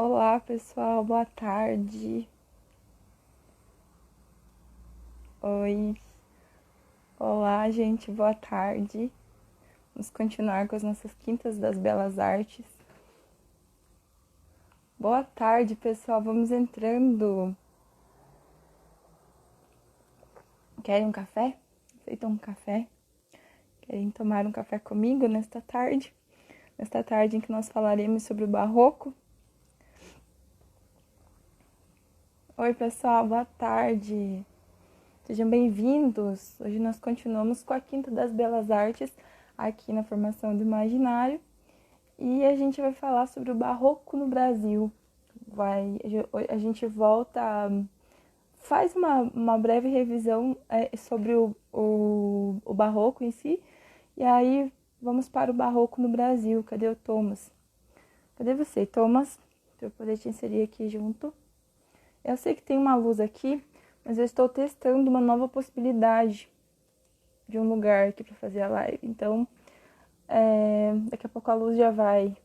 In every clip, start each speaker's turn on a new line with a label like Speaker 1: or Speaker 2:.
Speaker 1: Olá, pessoal, boa tarde. Oi. Olá, gente, boa tarde. Vamos continuar com as nossas Quintas das Belas Artes. Boa tarde, pessoal, vamos entrando. Querem um café? Aceitam um café? Querem tomar um café comigo nesta tarde? Nesta tarde em que nós falaremos sobre o Barroco. Oi, pessoal, boa tarde. Sejam bem-vindos. Hoje nós continuamos com a Quinta das Belas Artes aqui na Formação do Imaginário e a gente vai falar sobre o Barroco no Brasil. A gente volta, faz uma breve revisão sobre o Barroco em si e aí vamos para o Barroco no Brasil. Cadê o Thomas? Cadê você, Thomas? Para eu poder te inserir aqui junto. Eu sei que tem uma luz aqui, mas eu estou testando uma nova possibilidade de um lugar aqui para fazer a live. Então, daqui a pouco a luz já vai.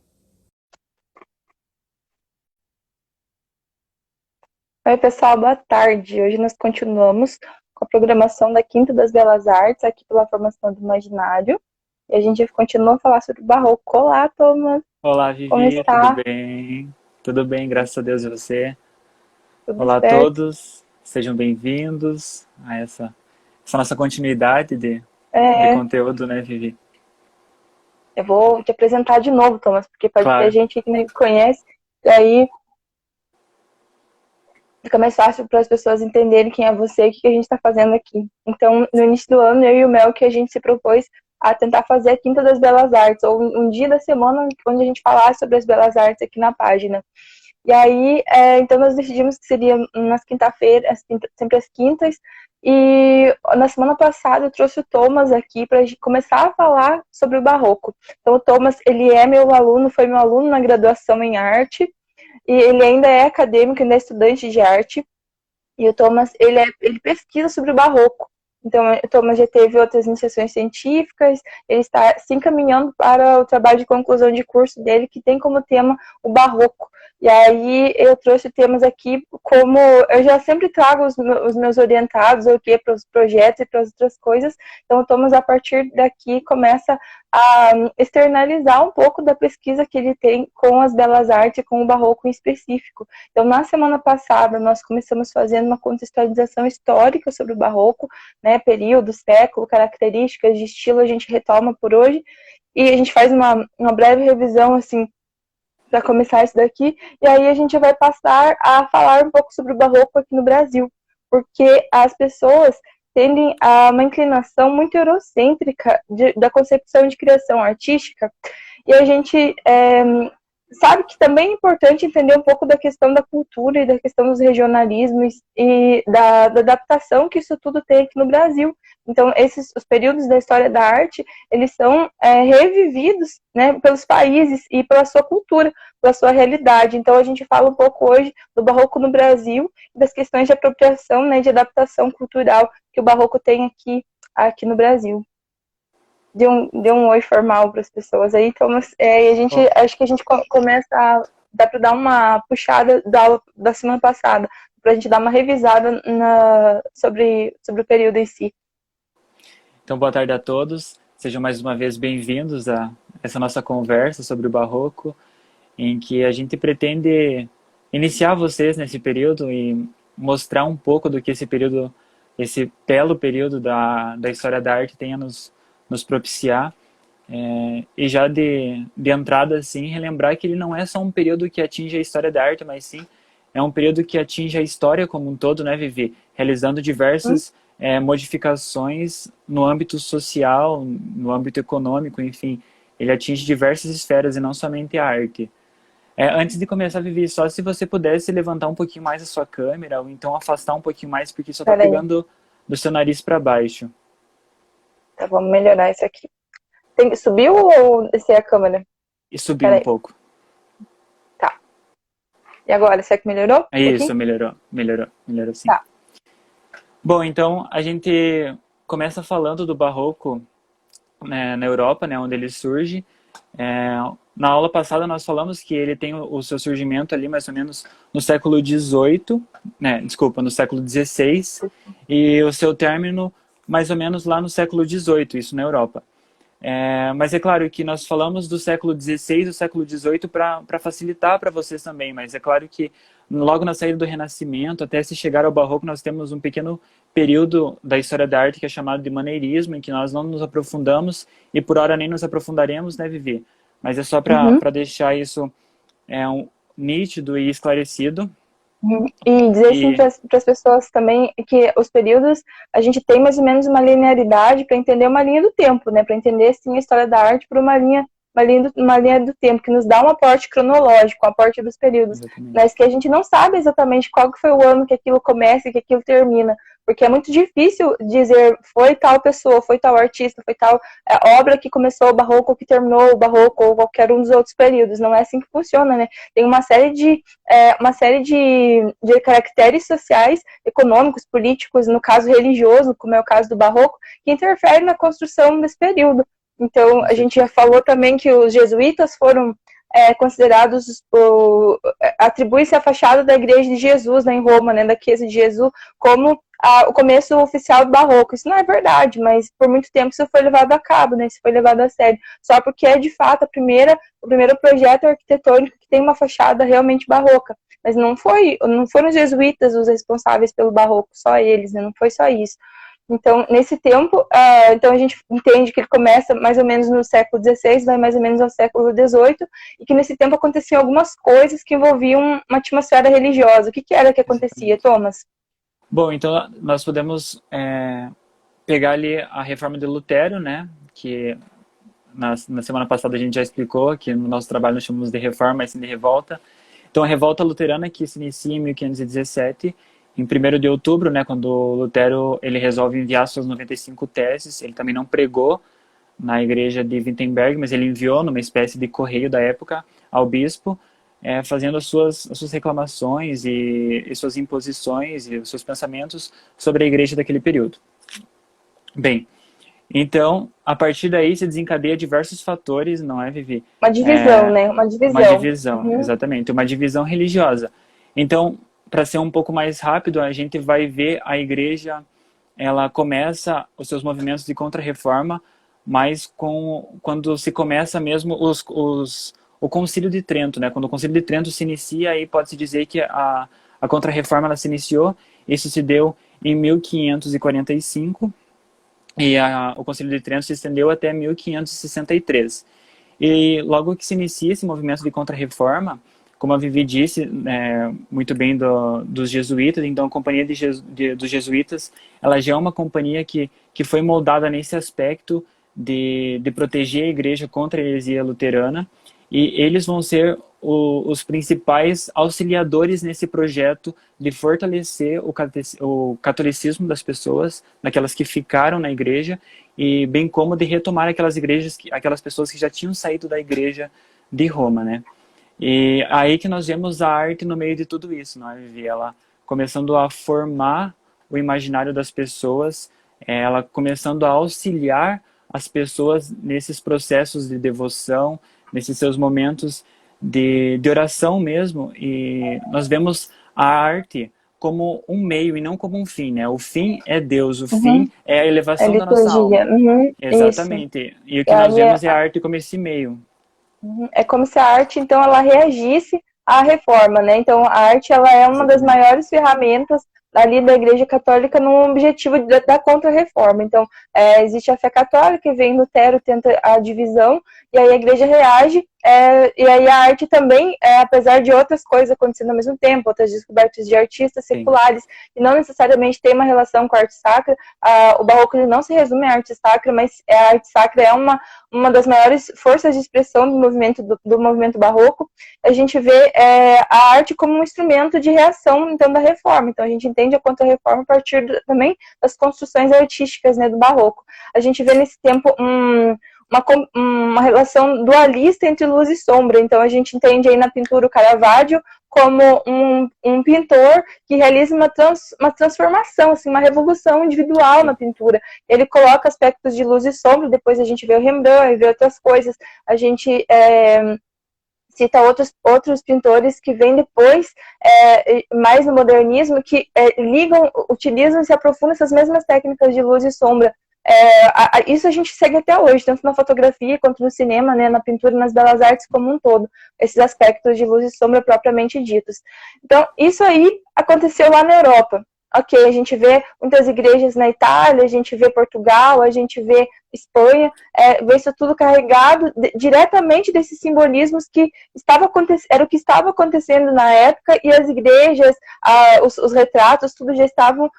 Speaker 1: Oi, pessoal, boa tarde. Hoje nós continuamos com a programação da Quinta das Belas Artes, aqui pela Formação do Imaginário. E a gente continua a falar sobre o Barroco. Olá, Thomas.
Speaker 2: Olá,
Speaker 1: Como
Speaker 2: Vivi, tudo
Speaker 1: está?
Speaker 2: bem? Tudo bem, graças a Deus e você.
Speaker 1: Tudo
Speaker 2: Olá a
Speaker 1: certo?
Speaker 2: todos, sejam bem-vindos a essa nossa continuidade de
Speaker 1: É,
Speaker 2: conteúdo, né, Vivi?
Speaker 1: eu vou te apresentar de novo, Thomas, porque pode ter
Speaker 2: Claro,
Speaker 1: gente que nem conhece, e aí fica mais fácil para as pessoas entenderem quem é você e o que a gente está fazendo aqui. Então, no início do ano, eu e o Mel, que a gente se propôs a tentar fazer a Quinta das Belas Artes, ou um dia da semana onde a gente falasse sobre as belas artes aqui na página. E aí, então nós decidimos que seria nas quinta-feiras, sempre às quintas, e na semana passada eu trouxe o Thomas aqui para começar a falar sobre o Barroco. Então o Thomas, ele é meu aluno, foi meu aluno na graduação em arte, e ele ainda é acadêmico, ainda é estudante de arte, e o Thomas, ele pesquisa sobre o Barroco. Então, o Thomas já teve outras iniciações científicas, ele está se encaminhando para o trabalho de conclusão de curso dele, que tem como tema o Barroco. E aí eu trouxe temas aqui, como eu já sempre trago os meus orientados aqui para os projetos e para as outras coisas. Então, o Thomas, a partir daqui, começa a externalizar um pouco da pesquisa que ele tem com as belas artes e com o Barroco em específico. Então, na semana passada, nós começamos fazendo uma contextualização histórica sobre o Barroco, né, período, século, características de estilo, a gente retoma por hoje, e a gente faz uma breve revisão, assim, para começar isso daqui, e aí a gente vai passar a falar um pouco sobre o Barroco aqui no Brasil, porque as pessoas tendem a uma inclinação muito eurocêntrica da concepção de criação artística, e a gente sabe que também é importante entender um pouco da questão da cultura e da questão dos regionalismos e da adaptação que isso tudo tem aqui no Brasil. Então, os períodos da história da arte, eles são revividos, né, pelos países e pela sua cultura, pela sua realidade. Então, a gente fala um pouco hoje do Barroco no Brasil e das questões de apropriação, né, de adaptação cultural que o Barroco tem aqui no Brasil. Deu um oi formal para as pessoas aí, então
Speaker 2: bom,
Speaker 1: acho que a gente começa dá para dar uma puxada da aula da semana passada, para a gente dar uma revisada sobre o período em si.
Speaker 2: então boa tarde a todos, sejam mais uma vez bem-vindos a essa nossa conversa sobre o Barroco, em que a gente pretende iniciar vocês nesse período e mostrar um pouco do que esse período, esse belo período da história da arte tem a nos propiciar. E já de entrada, assim, relembrar que ele não é só um período que atinge a história da arte, mas sim é um período que atinge a história como um todo, né, Vivi? Realizando
Speaker 1: Hum?
Speaker 2: diversas modificações no âmbito social, no âmbito econômico, enfim. Ele atinge diversas esferas e não somente a arte. Antes de começar, Vivi, só se você pudesse levantar um pouquinho mais a sua câmera, ou então afastar um pouquinho mais, porque só está
Speaker 1: Pera aí,
Speaker 2: pegando do seu nariz para baixo.
Speaker 1: tá, vamos melhorar isso aqui. Subiu ou descer a câmera?
Speaker 2: E subir
Speaker 1: Pera
Speaker 2: um
Speaker 1: aí,
Speaker 2: pouco.
Speaker 1: tá. E agora, será que melhorou um
Speaker 2: É
Speaker 1: pouquinho?
Speaker 2: isso, melhorou, melhorou, melhorou sim.
Speaker 1: Tá.
Speaker 2: Bom, então a gente começa falando do Barroco, né, na Europa, né, onde ele surge. Na aula passada nós falamos que ele tem o seu surgimento ali mais ou menos no século XVIII, né, desculpa, no século XVI, e o seu término mais ou menos lá no século XVIII, isso na Europa. Mas é claro que nós falamos do século XVI e do século XVIII para facilitar para vocês também, mas é claro que logo na saída do Renascimento, até se chegar ao Barroco, nós temos um pequeno período da história da arte que é chamado de maneirismo, em que nós não nos aprofundamos e por hora nem nos aprofundaremos, né, Vivi? Mas é só para deixar isso nítido e esclarecido.
Speaker 1: E dizer assim para as pessoas também que os períodos, a gente tem mais ou menos uma linearidade para entender uma linha do tempo, né? Para entender sim a história da arte por uma linha do tempo, que nos dá um aporte cronológico, um aporte dos períodos. Exatamente. Mas que a gente não sabe exatamente qual que foi o ano que aquilo começa e que aquilo termina. Porque é muito difícil dizer foi tal pessoa, foi tal artista, foi tal obra que começou o Barroco ou que terminou o Barroco ou qualquer um dos outros períodos. Não é assim que funciona, né? Tem uma série de caracteres sociais, econômicos, políticos, no caso religioso, como é o caso do Barroco, que interferem na construção desse período. Então, a gente já falou também que os jesuítas foram considerados, atribui-se a fachada da Igreja de Jesus, né, em Roma, né, da Chiesa de Jesus, como o começo oficial do Barroco. Isso não é verdade, mas por muito tempo isso foi levado a cabo, né, isso foi levado a sério, só porque é de fato o primeiro projeto arquitetônico que tem uma fachada realmente barroca. Mas não foram os jesuítas os responsáveis pelo Barroco, só eles, né, não foi só isso. Então, nesse tempo, então a gente entende que ele começa mais ou menos no século XVI, vai mais ou menos ao século XVIII, e que nesse tempo aconteciam algumas coisas que envolviam uma atmosfera religiosa. O que era que acontecia, Thomas?
Speaker 2: Bom, então nós podemos pegar ali a reforma de Lutero, né, que na semana passada a gente já explicou, que no nosso trabalho nós chamamos de reforma, mas sim de revolta. Então, a revolta luterana que se inicia em 1517, em 1º de outubro, né, quando Lutero ele resolve enviar suas 95 teses. Ele também não pregou na igreja de Wittenberg, mas ele enviou numa espécie de correio da época ao bispo, fazendo as suas reclamações e suas imposições e os seus pensamentos sobre a igreja daquele período. Bem, então, a partir daí se desencadeia diversos fatores, não é, Vivi?
Speaker 1: Uma divisão, né? Uma divisão.
Speaker 2: Uma divisão, exatamente. Uma divisão religiosa. Então, para ser um pouco mais rápido, a gente vai ver a igreja, ela começa os seus movimentos de contra-reforma, mas quando se começa mesmo o Concílio de Trento, né? Quando o Concílio de Trento se inicia, aí pode-se dizer que a contra-reforma ela se iniciou. Isso se deu em 1545, e o Concílio de Trento se estendeu até 1563. E logo que se inicia esse movimento de contra-reforma, como a Vivi disse muito bem dos jesuítas, então a companhia dos jesuítas, ela já é uma companhia que foi moldada nesse aspecto de proteger a igreja contra a heresia luterana, e eles vão ser os principais auxiliadores nesse projeto de fortalecer o catolicismo das pessoas, daquelas que ficaram na igreja, e bem como de retomar aquelas pessoas que já tinham saído da igreja de Roma, né? E aí que nós vemos a arte no meio de tudo isso, não é, Vivi? Ela começando a formar o imaginário das pessoas, ela começando a auxiliar as pessoas nesses processos de devoção, nesses seus momentos de oração mesmo, e nós vemos a arte como um meio e não como um fim, né? O fim é Deus, o fim é a elevação da nossa alma. Exatamente. Isso. E o que nós vemos é a arte como esse meio.
Speaker 1: É como se a arte, então, ela reagisse à reforma, né? Então, a arte, ela é uma das maiores ferramentas ali da Igreja Católica no objetivo da contra-reforma. Então, existe a fé católica, e vem Lutero, tenta a divisão, e aí a Igreja reage, e aí a arte também, apesar de outras coisas acontecendo ao mesmo tempo, outras descobertas de artistas seculares, que não necessariamente tem uma relação com a arte sacra, o Barroco ele não se resume à arte sacra, mas a arte sacra é uma das maiores forças de expressão do movimento barroco. A gente vê a arte como um instrumento de reação, então, da reforma. Então, a gente entende a contra-reforma a partir também das construções artísticas, né, do barroco. A gente vê nesse tempo uma relação dualista entre luz e sombra. Então a gente entende aí na pintura o Caravaggio como um pintor que realiza uma transformação, assim, uma revolução individual na pintura. Ele coloca aspectos de luz e sombra, depois a gente vê o Rembrandt e vê outras coisas. A gente cita outros pintores que vêm depois, mais no modernismo, que ligam, utilizam e se aprofundam essas mesmas técnicas de luz e sombra. Isso a gente segue até hoje, tanto na fotografia quanto no cinema, né, na pintura e nas belas artes como um todo, esses aspectos de luz e sombra propriamente ditos. Então, isso aí aconteceu lá na Europa. Ok, a gente vê muitas igrejas na Itália, a gente vê Portugal, a gente vê Espanha, vê isso tudo carregado diretamente desses simbolismos que era o que estava acontecendo na época, e as igrejas, os retratos, tudo já estavam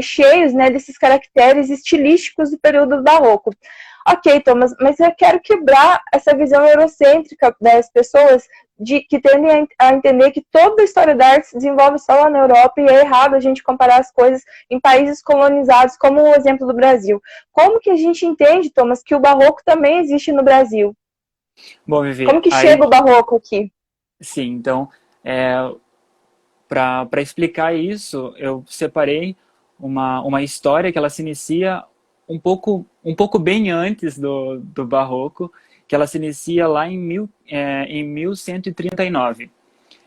Speaker 1: cheios, né, desses caracteres estilísticos do período barroco. Ok, Thomas, mas eu quero quebrar essa visão eurocêntrica das pessoas que tendem a entender que toda a história da arte se desenvolve só lá na Europa, e é errado a gente comparar as coisas em países colonizados, como o exemplo do Brasil. Como que a gente entende, Thomas, que o barroco também existe no Brasil?
Speaker 2: Bom, Vivi,
Speaker 1: como que chega o barroco aqui?
Speaker 2: Sim, então, para explicar isso, eu separei uma história que ela se inicia um pouco bem antes do barroco, que ela se inicia lá em 1139,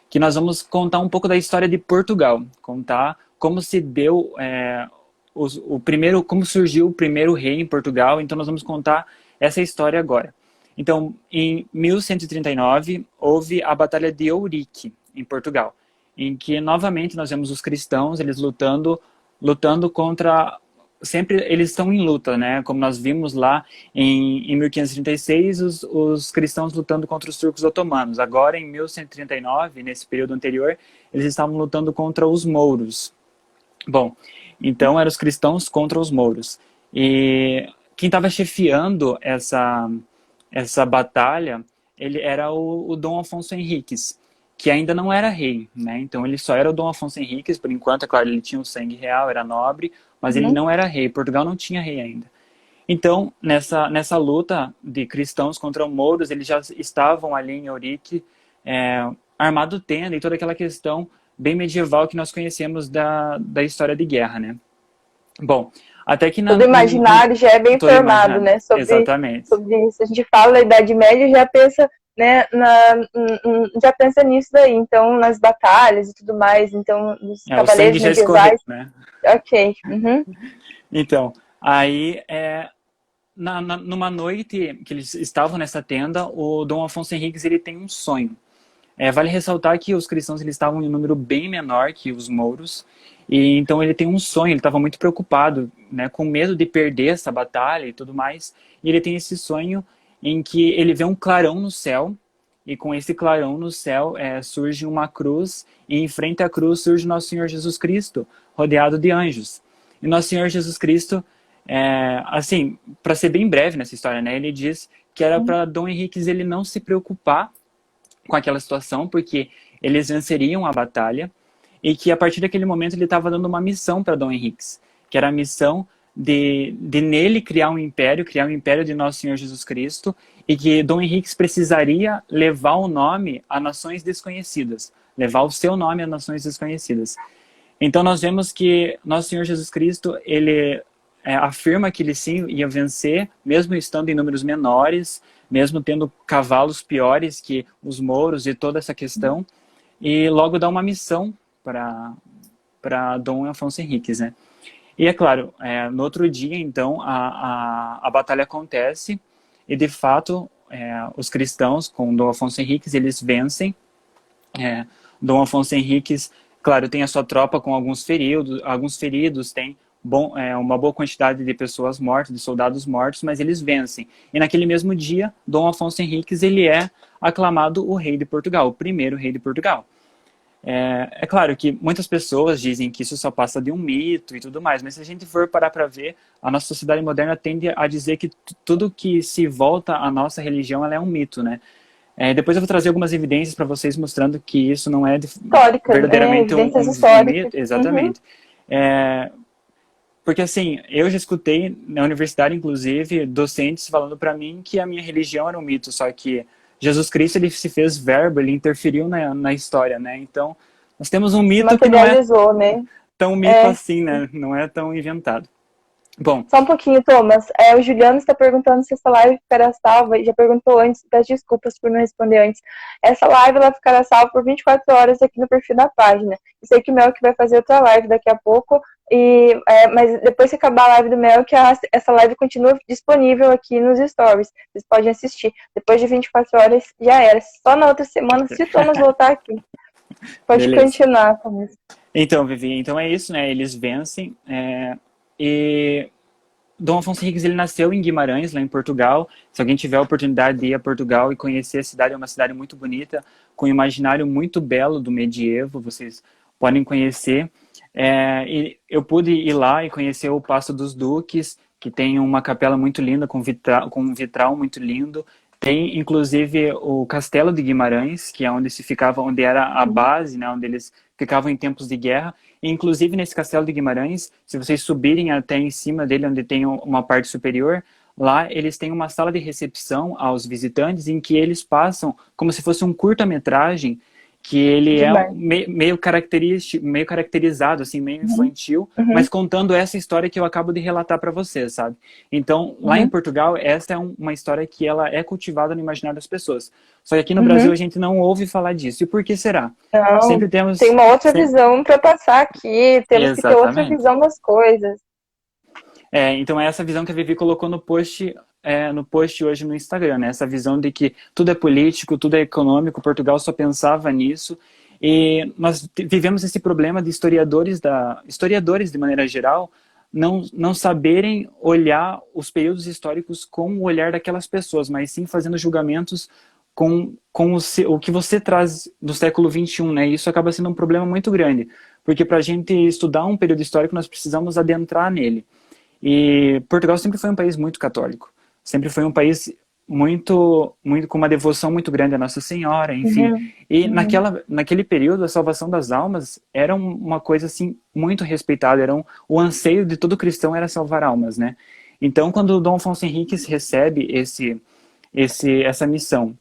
Speaker 2: que nós vamos contar um pouco da história de Portugal, contar como se deu como surgiu o primeiro rei em Portugal. Então nós vamos contar essa história agora. Então, em 1139 houve a Batalha de Ourique em Portugal, em que novamente nós vemos os cristãos, eles lutando contra... Sempre eles estão em luta, né? Como nós vimos lá em 1536, os cristãos lutando contra os turcos otomanos. Agora, em 1139, nesse período anterior, eles estavam lutando contra os mouros. Bom, então eram os cristãos contra os mouros. E quem estava chefiando essa batalha, ele era o Dom Afonso Henriques, que ainda não era rei, né? Então ele só era o Dom Afonso Henriques, por enquanto, é claro, ele tinha o sangue real, era nobre, mas ele não era rei. Portugal não tinha rei ainda. Então, nessa luta de cristãos contra mouros, eles já estavam ali em Ourique, armado tenda e toda aquela questão bem medieval que nós conhecemos da história de guerra, né? Bom, até que
Speaker 1: todo imaginário já é bem formado, né?
Speaker 2: Exatamente.
Speaker 1: Sobre isso. A gente fala da Idade Média e já pensa, né, já pensa nisso daí. Então, nas batalhas e tudo mais, então, nos cavaleiros medievais.
Speaker 2: Né?
Speaker 1: Ok. Uhum.
Speaker 2: Então, aí, numa noite que eles estavam nessa tenda, o Dom Afonso Henriques, ele tem um sonho. Vale ressaltar que os cristãos eles estavam em um número bem menor que os mouros, e então ele tem um sonho, ele estava muito preocupado, né, com medo de perder essa batalha e tudo mais, e ele tem esse sonho em que ele vê um clarão no céu, e com esse clarão no céu surge uma cruz, e em frente à cruz surge Nosso Senhor Jesus Cristo, rodeado de anjos. E Nosso Senhor Jesus Cristo, assim, para ser bem breve nessa história, né, ele diz que era para Dom Henriques ele não se preocupar com aquela situação, porque eles venceriam a batalha, e que a partir daquele momento ele estava dando uma missão para Dom Henriques, que era a missão de nele criar um império de Nosso Senhor Jesus Cristo, e que Dom Henriques precisaria levar o nome a nações desconhecidas, levar o seu nome a nações desconhecidas. Então nós vemos que Nosso Senhor Jesus Cristo, ele afirma que ele sim ia vencer, mesmo estando em números menores, mesmo tendo cavalos piores que os mouros e toda essa questão, e logo dá uma missão para Dom Afonso Henriques, né? E é claro, no outro dia, então, a batalha acontece, e de fato, os cristãos, com Dom Afonso Henriques, eles vencem. Dom Afonso Henriques, claro, tem a sua tropa com alguns feridos, tem uma boa quantidade de pessoas mortas, de soldados mortos, mas eles vencem. E naquele mesmo dia, Dom Afonso Henriques, ele é aclamado o rei de Portugal, o primeiro rei de Portugal. É claro que muitas pessoas dizem que isso só passa de um mito e tudo mais, mas se a gente for parar para ver, a nossa sociedade moderna tende a dizer que tudo que se volta à nossa religião ela é um mito, né? Depois eu vou trazer algumas evidências para vocês mostrando que isso não é verdadeiramente um mito. Exatamente. Porque assim, eu já escutei na universidade, inclusive, docentes falando para mim que a minha religião era um mito, só que Jesus Cristo, ele se fez verbo, ele interferiu na história, né? Então, nós temos um
Speaker 1: Se
Speaker 2: mito que não é
Speaker 1: materializou, né?
Speaker 2: tão mito
Speaker 1: É,
Speaker 2: assim, né? Não é tão inventado. Bom,
Speaker 1: só um pouquinho, Thomas. O Juliano está perguntando se essa live ficará salva. Já perguntou antes, peço desculpas por não responder antes. Essa live ela ficará salva por 24 horas aqui no perfil da página. Eu sei que o Mel que vai fazer outra live daqui a pouco. Mas depois que acabar a live do Mel, que essa live continua disponível aqui nos stories. Vocês podem assistir. Depois de 24 horas já era. Só na outra semana, se o Thomas voltar aqui. Pode
Speaker 2: beleza.
Speaker 1: continuar, Thomas.
Speaker 2: Então, Vivi, então é isso, né? Eles vencem. E Dom Afonso Henriques, ele nasceu em Guimarães, lá em Portugal. Se alguém tiver a oportunidade de ir a Portugal e conhecer a cidade, é uma cidade muito bonita, com um imaginário muito belo do medievo, vocês podem conhecer. E eu pude ir lá e conhecer o Paço dos Duques, que tem uma capela muito linda, com um vitral muito lindo. Tem, inclusive, o Castelo de Guimarães, que é onde se ficava, onde era a base, né, onde eles ficavam em tempos de guerra. E, inclusive, nesse Castelo de Guimarães, se vocês subirem até em cima dele, onde tem uma parte superior, lá eles têm uma sala de recepção aos visitantes, em que eles passam como se fosse um curta-metragem, que ele é meio caracterizado, assim, meio infantil, mas contando essa história que eu acabo de relatar para vocês, sabe? Então, lá em Portugal, essa é uma história que ela é cultivada no imaginário das pessoas. Só que aqui no Brasil a gente não ouve falar disso. E por que será?
Speaker 1: Não,
Speaker 2: Sempre temos...
Speaker 1: tem uma outra visão para passar aqui, temos que ter outra visão das coisas.
Speaker 2: Então é essa visão que a Vivi colocou no post hoje no Instagram, né? Essa visão de que tudo é político, tudo é econômico, Portugal só pensava nisso. E nós vivemos esse problema de historiadores de maneira geral, não saberem olhar os períodos históricos com o olhar daquelas pessoas, mas sim fazendo julgamentos com o que você traz do século XXI, né? E isso acaba sendo um problema muito grande, porque para a gente estudar um período histórico, nós precisamos adentrar nele. E Portugal sempre foi um país muito católico, sempre foi um país muito com uma devoção muito grande à Nossa Senhora, enfim. E naquele período, a salvação das almas era uma coisa assim muito respeitada, o anseio de todo cristão era salvar almas, né? Então, quando Dom Afonso Henriques recebe essa missão,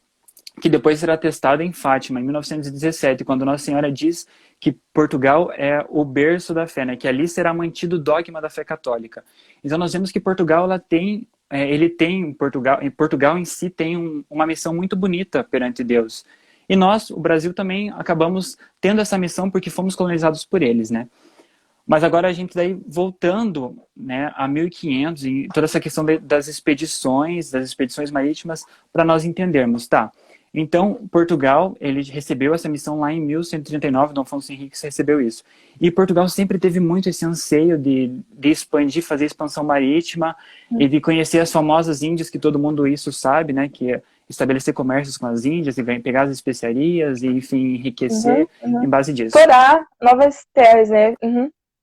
Speaker 2: que depois será testada em Fátima, em 1917, quando Nossa Senhora diz que Portugal é o berço da fé, né? Que ali será mantido o dogma da fé católica. Então nós vemos que Portugal Portugal em si tem uma missão muito bonita perante Deus. E nós, o Brasil, também acabamos tendo essa missão porque fomos colonizados por eles, né? Mas agora a gente daí voltando, né, a 1500 e toda essa questão das expedições marítimas, para nós entendermos, tá? Então, Portugal, ele recebeu essa missão lá em 1139, Dom Afonso Henriques recebeu isso. E Portugal sempre teve muito esse anseio de expandir, fazer expansão marítima e de conhecer as famosas Índias, que todo mundo isso sabe, né, que é estabelecer comércios com as Índias e pegar as especiarias e, enfim, enriquecer em base disso.
Speaker 1: Explorar novas terras, né?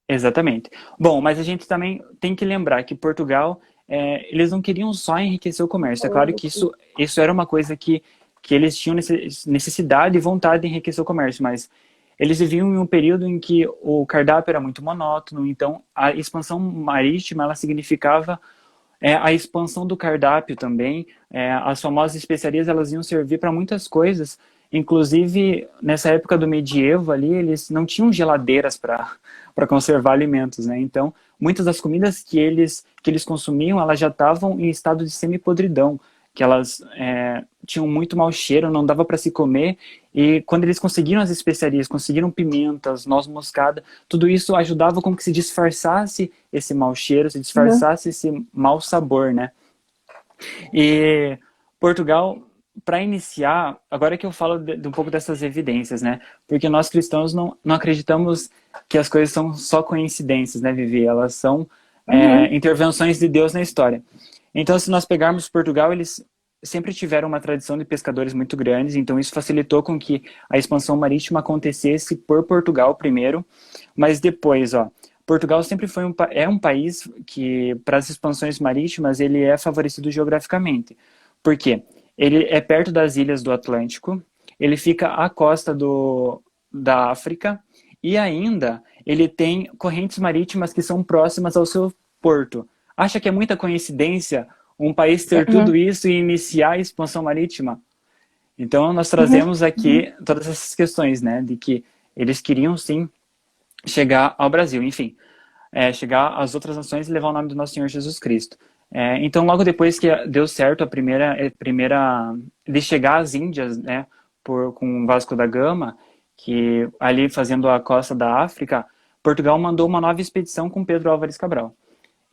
Speaker 2: Exatamente. Bom, mas a gente também tem que lembrar que Portugal, eles não queriam só enriquecer o comércio. É claro que isso era uma coisa que eles tinham necessidade e vontade de enriquecer o comércio, mas eles viviam em um período em que o cardápio era muito monótono, então a expansão marítima, ela significava a expansão do cardápio também. As famosas especiarias, elas iam servir para muitas coisas, inclusive nessa época do medievo ali, eles não tinham geladeiras para conservar alimentos, né? Então, muitas das comidas que eles consumiam, elas já estavam em estado de semi-podridão, que elas tinham muito mau cheiro, não dava para se comer, e quando eles conseguiram as especiarias, conseguiram pimentas, noz moscada, tudo isso ajudava com que se disfarçasse esse mau cheiro, se disfarçasse esse mau sabor, né? E Portugal, para iniciar, agora que eu falo de um pouco dessas evidências, né? Porque nós cristãos não acreditamos que as coisas são só coincidências, né, Vivi? Elas são intervenções de Deus na história. Então, se nós pegarmos Portugal, eles sempre tiveram uma tradição de pescadores muito grandes, então isso facilitou com que a expansão marítima acontecesse por Portugal primeiro, mas depois, Portugal sempre foi um país que, para as expansões marítimas, ele é favorecido geograficamente. Por quê? Ele é perto das ilhas do Atlântico, ele fica à costa da África, e ainda ele tem correntes marítimas que são próximas ao seu porto. Acha que é muita coincidência um país ter tudo isso e iniciar a expansão marítima? Então, nós trazemos aqui todas essas questões, né, de que eles queriam, sim, chegar ao Brasil, enfim, chegar às outras nações e levar o nome do nosso Senhor Jesus Cristo. Então, logo depois que deu certo a primeira de chegar às Índias, né, com Vasco da Gama, que ali fazendo a costa da África, Portugal mandou uma nova expedição com Pedro Álvares Cabral.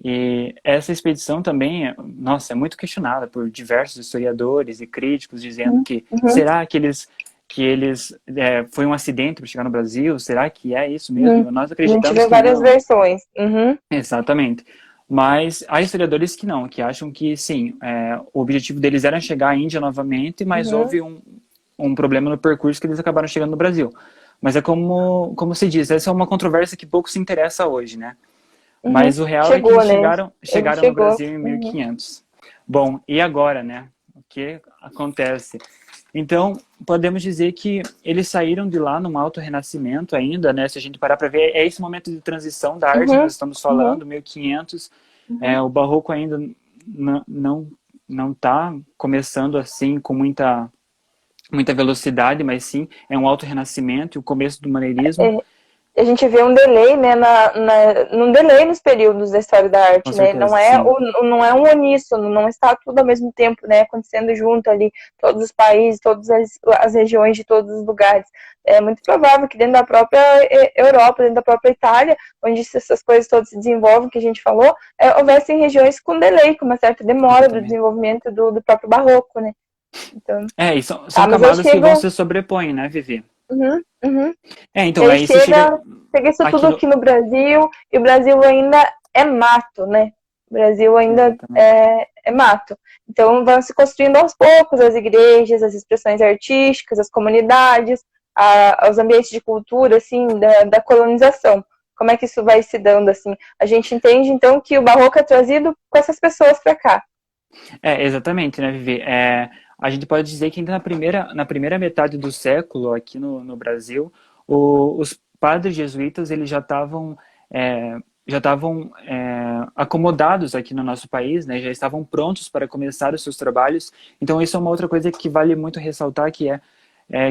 Speaker 2: E essa expedição também, nossa, é muito questionada por diversos historiadores e críticos, dizendo que será que foi um acidente para chegar no Brasil? Será que é isso mesmo? Nós acreditamos
Speaker 1: a gente vê várias versões.
Speaker 2: Exatamente. Mas há historiadores que não, que acham que sim, o objetivo deles era chegar à Índia novamente, mas houve um problema no percurso que eles acabaram chegando no Brasil. Mas é como se diz, essa é uma controvérsia que pouco se interessa hoje, né? Mas o real é que eles chegaram no Brasil em 1500. Bom, e agora, né? O que acontece? Então, podemos dizer que eles saíram de lá num alto renascimento ainda, né? Se a gente parar para ver, é esse momento de transição da arte que nós estamos falando, 1500. O Barroco ainda não está começando assim com muita velocidade, mas sim, é um alto renascimento e o começo do maneirismo.
Speaker 1: A gente vê um delay, né, num delay nos períodos da história da arte, né, não é um uníssono, não está tudo ao mesmo tempo, né, acontecendo junto ali, todos os países, todas as regiões de todos os lugares. É muito provável que dentro da própria Europa, dentro da própria Itália, onde essas coisas todas se desenvolvem, que a gente falou, houvessem regiões com delay, com uma certa demora do desenvolvimento do próprio Barroco, né. Então,
Speaker 2: e são camadas que vão se sobrepõem, né, Vivi? Então, aí
Speaker 1: chega isso tudo aqui no Brasil, e o Brasil ainda é mato, né? O Brasil ainda é mato. Então, vão se construindo aos poucos as igrejas, as expressões artísticas, as comunidades, os ambientes de cultura, assim, da colonização. Como é que isso vai se dando, assim? A gente entende, então, que o Barroco é trazido com essas pessoas para cá.
Speaker 2: Exatamente, né, Vivi? A gente pode dizer que ainda na primeira metade do século, aqui no Brasil, os padres jesuítas eles já estavam acomodados aqui no nosso país, né? Já estavam prontos para começar os seus trabalhos. Então, isso é uma outra coisa que vale muito ressaltar, que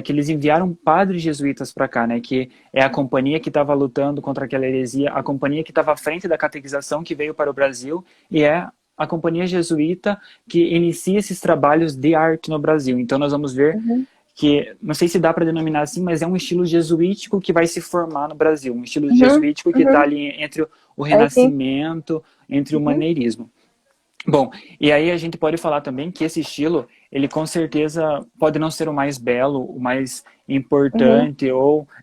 Speaker 2: que eles enviaram padres jesuítas para cá, né? Que é a companhia que estava lutando contra aquela heresia, a companhia que estava à frente da catequização que veio para o Brasil, e a companhia jesuíta que inicia esses trabalhos de arte no Brasil. Então nós vamos ver que, não sei se dá para denominar assim, mas é um estilo jesuítico que vai se formar no Brasil, um estilo jesuítico que está ali entre o Renascimento, entre o maneirismo. Bom, e aí a gente pode falar também que esse estilo, ele com certeza pode não ser o mais belo, o mais importante,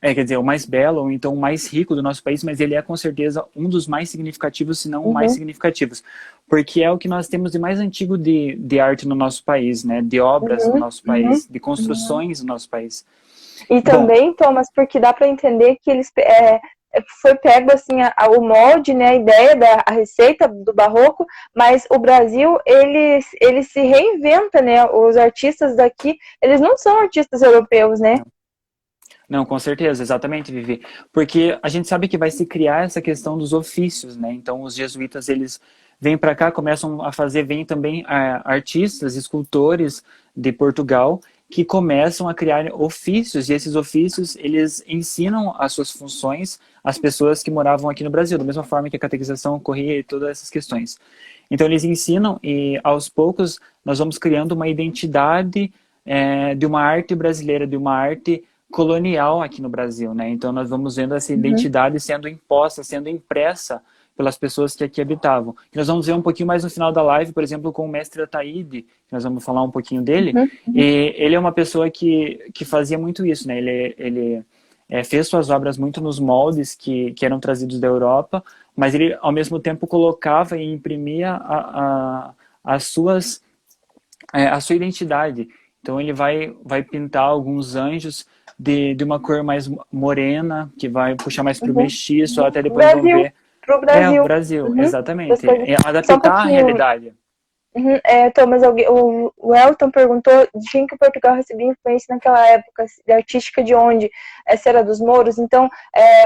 Speaker 2: quer dizer, o mais belo, ou então o mais rico do nosso país, mas ele é com certeza um dos mais significativos, se não o mais significativos, porque é o que nós temos de mais antigo de arte no nosso país, né? De obras no nosso país, de construções no nosso país.
Speaker 1: E também, Thomas, porque dá para entender que eles foi pego assim o molde, né, a ideia a receita do Barroco, mas o Brasil ele se reinventa, né? Os artistas daqui, eles não são artistas europeus, né?
Speaker 2: Não, com certeza, exatamente, Vivi. Porque a gente sabe que vai se criar essa questão dos ofícios, né? Então, os jesuítas, eles vêm para cá, começam a vêm também artistas, escultores de Portugal, que começam a criar ofícios, e esses ofícios, eles ensinam as suas funções às pessoas que moravam aqui no Brasil, da mesma forma que a catequização ocorria e todas essas questões. Então, eles ensinam, e aos poucos, nós vamos criando uma identidade de uma arte brasileira, de uma arte colonial aqui no Brasil, né? Então, nós vamos vendo essa identidade sendo imposta, sendo impressa pelas pessoas que aqui habitavam. E nós vamos ver um pouquinho mais no final da live, por exemplo, com o mestre Ataíde, que nós vamos falar um pouquinho dele. E ele é uma pessoa que fazia muito isso, né? Ele fez suas obras muito nos moldes que eram trazidos da Europa, mas ele, ao mesmo tempo, colocava e imprimia a sua identidade. Então, ele vai pintar alguns anjos de uma cor mais morena, que vai puxar mais para o mestiço, até depois vão ver...
Speaker 1: Pro Brasil.
Speaker 2: O Brasil, exatamente. Adaptar a realidade.
Speaker 1: Thomas, o Elton perguntou de quem que Portugal recebia influência naquela época, de artística de onde? Se era dos mouros. Então,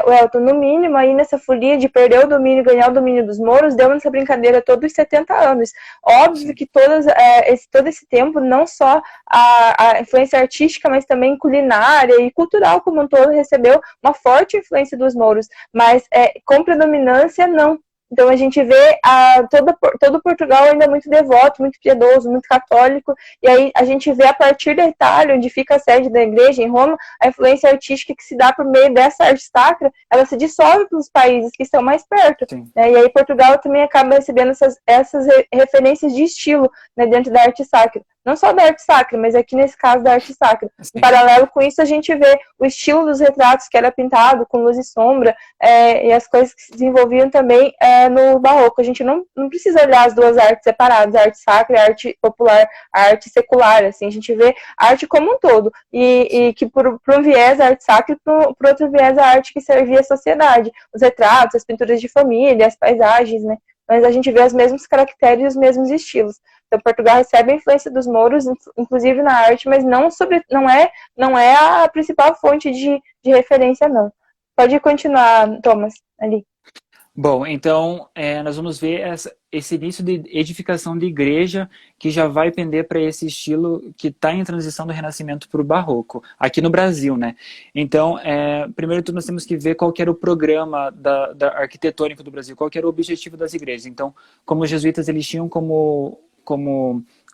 Speaker 1: o Elton, no mínimo, aí nessa folia de perder o domínio, ganhar o domínio dos mouros, deu nessa brincadeira todos os 70 anos. Óbvio que todo esse tempo, não só a influência artística, mas também culinária e cultural como um todo, recebeu uma forte influência dos mouros, mas com predominância, não. Então a gente vê todo Portugal ainda muito devoto, muito piedoso, muito católico, e aí a gente vê a partir da Itália, onde fica a sede da igreja, em Roma, a influência artística que se dá por meio dessa arte sacra, ela se dissolve para os países que estão mais perto, né? E aí Portugal também acaba recebendo essas referências de estilo, né, dentro da arte sacra. Não só da arte sacra, mas aqui nesse caso da arte sacra. Em paralelo com isso, a gente vê o estilo dos retratos que era pintado com luz e sombra, e as coisas que se desenvolviam também no barroco. A gente não precisa olhar as duas artes separadas, a arte sacra e a arte popular, a arte secular. Assim, a gente vê a arte como um todo, e que por um viés a arte sacra e por outro viés a arte que servia à sociedade. Os retratos, as pinturas de família, as paisagens, né? Mas a gente vê os mesmos caracteres e os mesmos estilos. Então, Portugal recebe a influência dos mouros, inclusive na arte, mas não é a principal fonte de referência, não. Pode continuar, Thomas, ali.
Speaker 2: Bom, então nós vamos ver esse início de edificação de igreja que já vai pender para esse estilo que está em transição do Renascimento para o Barroco, aqui no Brasil, né? Então, primeiro tudo nós temos que ver qual que era o programa da arquitetônica do Brasil, qual que era o objetivo das igrejas. Então, como os jesuítas eles tinham como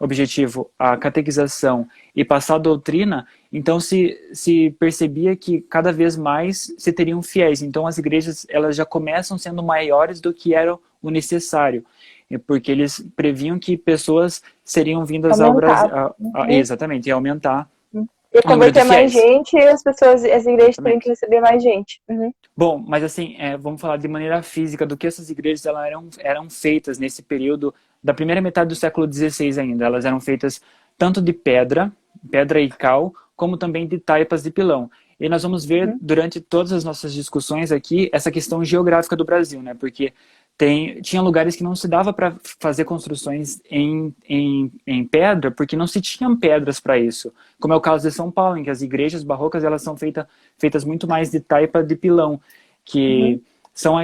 Speaker 2: objetivo a catequização e passar a doutrina, então se percebia que cada vez mais se teriam fiéis. Então as igrejas elas já começam sendo maiores do que era o necessário, porque eles previam que pessoas seriam vindas ao Brasil. Exatamente, ia aumentar.
Speaker 1: E converter mais gente, e as igrejas teriam que receber mais gente.
Speaker 2: Bom, mas assim, vamos falar de maneira física do que essas igrejas elas eram feitas nesse período da primeira metade do século XVI ainda. Elas eram feitas tanto de pedra e cal, como também de taipas de pilão. E nós vamos ver durante todas as nossas discussões aqui essa questão geográfica do Brasil, né? Porque tinha lugares que não se dava para fazer construções em pedra, porque não se tinham pedras para isso. Como é o caso de São Paulo, em que as igrejas barrocas elas são feitas muito mais de taipa de pilão, que são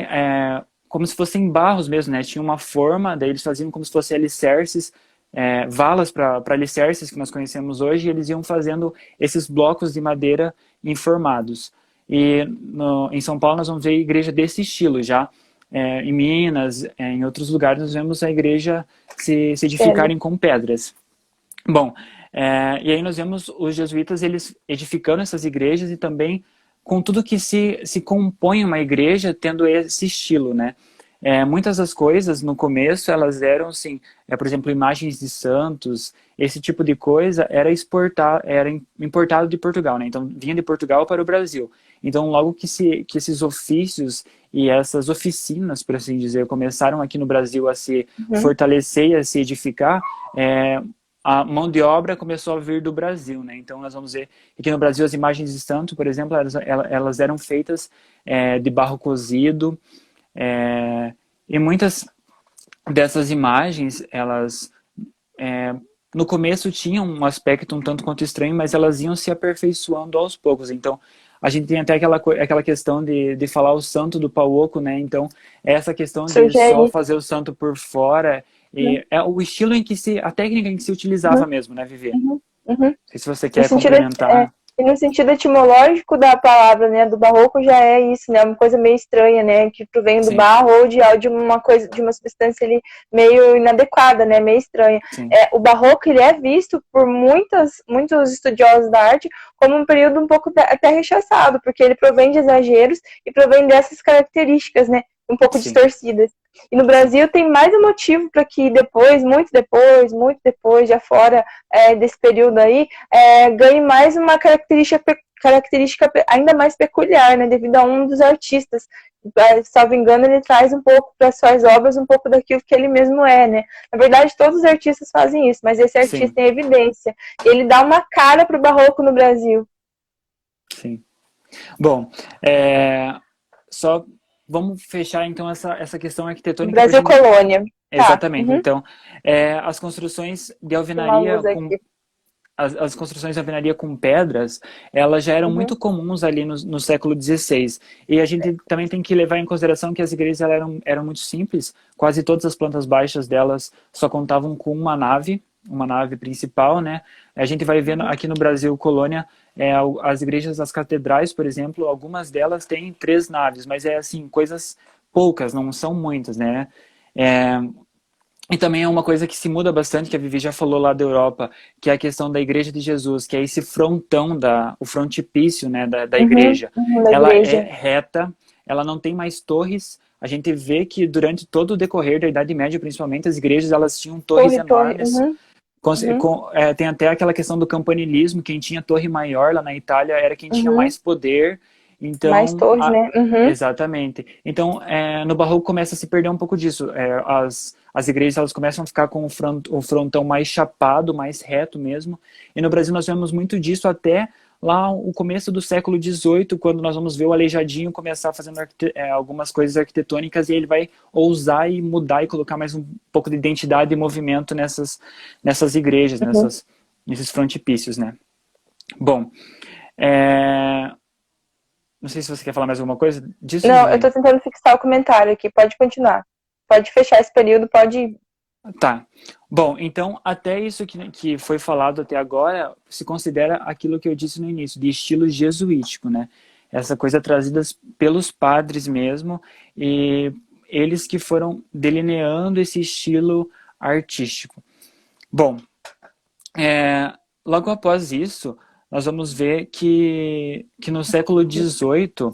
Speaker 2: como se fossem barros mesmo, né? Tinha uma forma, daí eles faziam como se fossem alicerces, valas para alicerces que nós conhecemos hoje, e eles iam fazendo esses blocos de madeira informados. E em São Paulo nós vamos ver a igreja desse estilo já. Em Minas, em outros lugares, nós vemos a igreja se edificarem com pedras. Bom, e aí nós vemos os jesuítas eles edificando essas igrejas e também com tudo que se compõe uma igreja tendo esse estilo, né? Muitas das coisas, no começo, elas eram, assim, por exemplo, imagens de santos, esse tipo de coisa era importado de Portugal, né? Então, vinha de Portugal para o Brasil. Então, logo que esses ofícios e essas oficinas, por assim dizer, começaram aqui no Brasil a se fortalecer e a se edificar, a mão de obra começou a vir do Brasil, né? Então, nós vamos ver que aqui no Brasil as imagens de santo, por exemplo, elas eram feitas de barro cozido, e muitas dessas imagens, elas no começo tinham um aspecto um tanto quanto estranho, mas elas iam se aperfeiçoando aos poucos. Então, a gente tem até aquela questão de falar o santo do pau oco, né? Então, essa questão de só fazer o santo por fora, e é o estilo a técnica em que se utilizava mesmo, né, Vivi? Não sei se você quer complementar.
Speaker 1: E no sentido etimológico da palavra, né, do barroco já é isso, né, uma coisa meio estranha, né, que provém do barro ou de uma coisa, de uma substância ali meio inadequada, né, meio estranha. O barroco, ele é visto por muitos estudiosos da arte como um período um pouco até rechaçado, porque ele provém de exageros e provém dessas características, né, um pouco distorcidas. E no Brasil tem mais um motivo para que muito depois, já fora desse período aí, ganhe mais uma característica ainda mais peculiar, né, devido a um dos artistas. Salvo engano, ele traz um pouco para suas obras, um pouco daquilo que ele mesmo é, né? Na verdade, todos os artistas fazem isso, mas esse artista tem evidência. Ele dá uma cara para o barroco no Brasil.
Speaker 2: Sim. Bom, só... Vamos fechar, então, essa questão arquitetônica.
Speaker 1: Brasil colônia. Tá.
Speaker 2: exatamente.
Speaker 1: Uhum.
Speaker 2: Então, as construções de
Speaker 1: Tem uma
Speaker 2: alvenaria
Speaker 1: luz
Speaker 2: com
Speaker 1: aqui.
Speaker 2: as construções de alvenaria com pedras, elas já eram
Speaker 1: Uhum.
Speaker 2: muito comuns ali no século XVI. E a gente também tem que levar em consideração que as igrejas eram muito simples, quase todas as plantas baixas delas só contavam com uma nave principal, né? A gente vai vendo
Speaker 1: Uhum.
Speaker 2: aqui no Brasil, colônia, as igrejas, as catedrais, por exemplo, algumas delas têm 3 naves, mas é assim, coisas poucas, não são muitas, né? É, e também é uma coisa que se muda bastante, que a Vivi já falou lá da Europa, que é a questão da Igreja de Jesus, que é esse frontão, o frontispício, né, da
Speaker 1: Uhum.
Speaker 2: igreja.
Speaker 1: Uhum. Da
Speaker 2: Ela é
Speaker 1: igreja.
Speaker 2: reta, ela não tem mais torres. A gente vê que durante todo o decorrer da Idade Média, principalmente, as igrejas elas tinham torres
Speaker 1: Torre.
Speaker 2: enormes.
Speaker 1: Uhum. Uhum.
Speaker 2: Tem até aquela questão do campanilismo, quem tinha torre maior lá na Itália era quem tinha
Speaker 1: Uhum.
Speaker 2: mais poder.
Speaker 1: Mais
Speaker 2: Então,
Speaker 1: torres, né? Uhum.
Speaker 2: exatamente. Então, no Barroco começa a se perder um pouco disso. As igrejas elas começam a ficar com o frontão mais chapado, mais reto mesmo. E no Brasil nós vemos muito disso até lá o começo do século XVIII, quando nós vamos ver o Aleijadinho começar fazendo algumas coisas arquitetônicas e ele vai ousar e mudar e colocar mais um pouco de identidade e movimento nessas igrejas,
Speaker 1: Uhum.
Speaker 2: nesses frontispícios, né? Bom, é, não sei se você quer falar mais alguma coisa disso,
Speaker 1: Não, eu
Speaker 2: Vivi.
Speaker 1: tô tentando fixar o comentário aqui. Pode continuar. Pode fechar esse período, pode.
Speaker 2: Tá. Bom, então, até isso que foi falado até agora se considera aquilo que eu disse no início, de estilo jesuítico, né? Essa coisa trazida pelos padres mesmo, e eles que foram delineando esse estilo artístico. Bom, logo após isso, nós vamos ver que no século XVIII,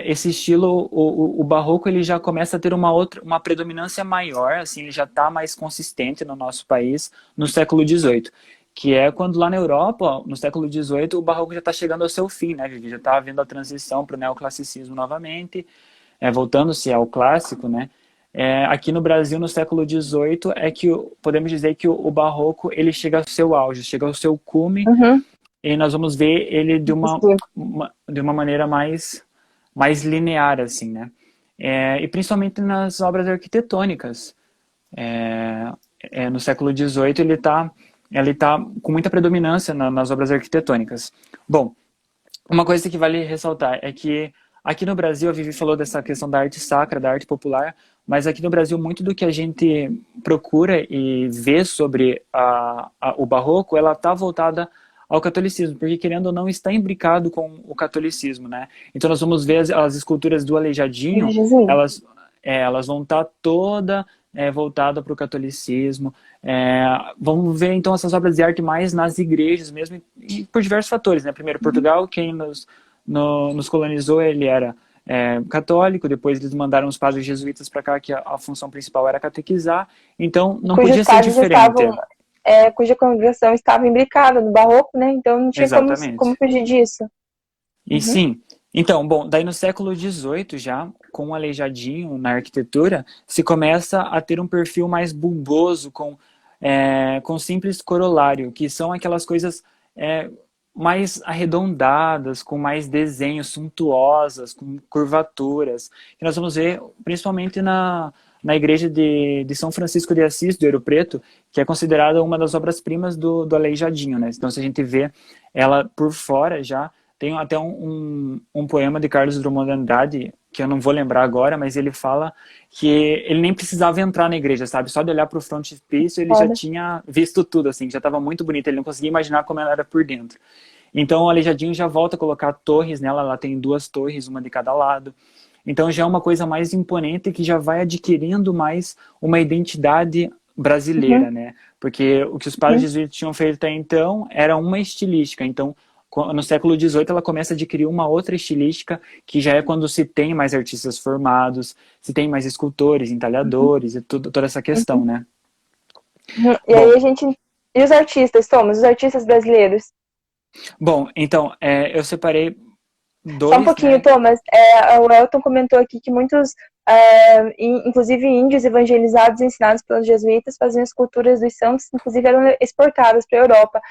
Speaker 2: esse estilo, o barroco, ele já começa a ter uma predominância maior, assim, ele já está mais consistente no nosso país no século XVIII, que é quando lá na Europa, no século XVIII, o barroco já está chegando ao seu fim, né, Vivi? Já está havendo a transição para o neoclassicismo novamente, voltando-se ao clássico, né? Aqui no Brasil, no século XVIII, é que podemos dizer que o barroco ele chega ao seu auge, chega ao seu cume,
Speaker 1: Uhum.
Speaker 2: e nós vamos ver ele
Speaker 1: Sim.
Speaker 2: de uma maneira mais linear, assim, né? E principalmente nas obras arquitetônicas. No século XVIII ele tá com muita predominância nas obras arquitetônicas. Bom, uma coisa que vale ressaltar é que aqui no Brasil, a Vivi falou dessa questão da arte sacra, da arte popular, mas aqui no Brasil, muito do que a gente procura e vê sobre o barroco, ela está voltada ao catolicismo, porque querendo ou não, está imbricado com o catolicismo, né? Então nós vamos ver as esculturas do
Speaker 1: De
Speaker 2: Aleijadinho,
Speaker 1: Jesus.
Speaker 2: elas vão estar toda voltada para o catolicismo. Vamos ver então essas obras de arte mais nas igrejas mesmo, e por diversos fatores, né? Primeiro,
Speaker 1: Uhum.
Speaker 2: Portugal, quem nos colonizou, ele era católico, depois eles mandaram os padres jesuítas para cá, que a função principal era catequizar, então não
Speaker 1: Cujos
Speaker 2: podia ser
Speaker 1: padres estavam,
Speaker 2: diferente.
Speaker 1: cuja congregação estava imbricada no barroco, né? Então não tinha como
Speaker 2: Exatamente.
Speaker 1: fugir disso.
Speaker 2: E
Speaker 1: Uhum.
Speaker 2: sim, então, bom, daí no século XVIII já, com o Aleijadinho na arquitetura, se começa a ter um perfil mais bulboso, com simples corolário, que são aquelas coisas mais arredondadas, com mais desenhos, suntuosas, com curvaturas, que nós vamos ver principalmente na igreja de São Francisco de Assis, do Ouro Preto, que é considerada uma das obras-primas do Aleijadinho, né? Então, se a gente vê ela por fora já, tem até um poema de Carlos Drummond de Andrade, que eu não vou lembrar agora, mas ele fala que ele nem precisava entrar na igreja, sabe? Só de olhar para o frontispício ele já
Speaker 1: Foda.
Speaker 2: tinha visto tudo, assim, já estava muito bonito, ele não conseguia imaginar como ela era por dentro. Então o Aleijadinho já volta a colocar torres nela, ela tem 2 torres, uma de cada lado. Então já é uma coisa mais imponente que já vai adquirindo mais uma identidade
Speaker 1: Uhum.
Speaker 2: brasileira, né? Porque o que os padres
Speaker 1: Uhum.
Speaker 2: jesuítas tinham feito até então era uma estilística. Então, no século XVIII, ela começa a adquirir uma outra estilística, que já é quando se tem mais artistas formados, se tem mais escultores,
Speaker 1: Uhum.
Speaker 2: entalhadores e toda essa questão,
Speaker 1: Uhum.
Speaker 2: né?
Speaker 1: Uhum. E aí
Speaker 2: Bom,
Speaker 1: a gente. E os artistas, Thomas? Os artistas brasileiros?
Speaker 2: então, eu separei
Speaker 1: Só um
Speaker 2: dois,
Speaker 1: pouquinho,
Speaker 2: né?
Speaker 1: Thomas. O Elton comentou aqui que muitos inclusive índios evangelizados, ensinados pelos jesuítas, faziam esculturas dos santos, inclusive eram exportadas para a Europa.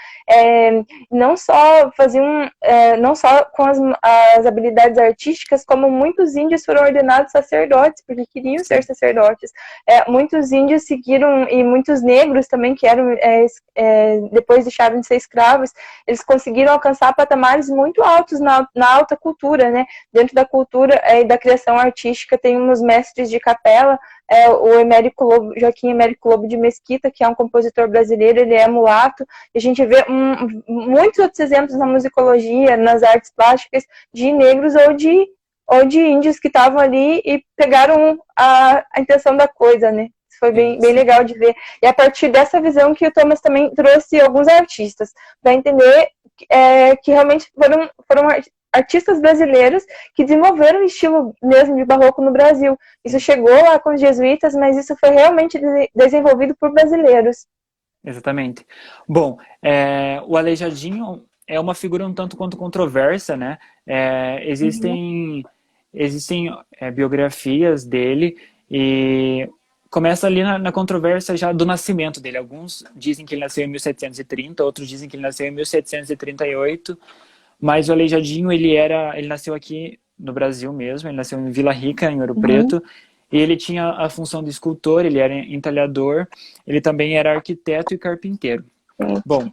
Speaker 1: Não só faziam, não só com as habilidades artísticas, como muitos índios foram ordenados sacerdotes, porque queriam ser sacerdotes. Muitos índios seguiram, e muitos negros também, que eram, depois deixaram de ser escravos, eles conseguiram alcançar patamares muito altos na alta cultura, né? Dentro da cultura e da criação artística, tem uns mestres de capela, o Joaquim Américo Lobo de Mesquita, que é um compositor brasileiro, ele é mulato, e a gente vê muitos outros exemplos na musicologia, nas artes plásticas, de negros ou de índios que estavam ali e pegaram a intenção da coisa, né? Isso foi bem legal de ver. E a partir dessa visão que o Thomas também trouxe alguns artistas, para entender que realmente foram artistas brasileiros que desenvolveram o estilo mesmo de barroco no Brasil. Isso chegou lá com os jesuítas, mas isso foi realmente desenvolvido por brasileiros.
Speaker 2: Exatamente. Bom, o Aleijadinho é uma figura um tanto quanto controversa, né? Existem biografias dele e começa ali na controvérsia já do nascimento dele. Alguns dizem que ele nasceu em 1730, outros dizem que ele nasceu em 1738, mas o Aleijadinho, ele nasceu aqui no Brasil mesmo, ele nasceu em Vila Rica, em Ouro Preto, e ele tinha a função de escultor, ele era entalhador, ele também era arquiteto e carpinteiro. Bom,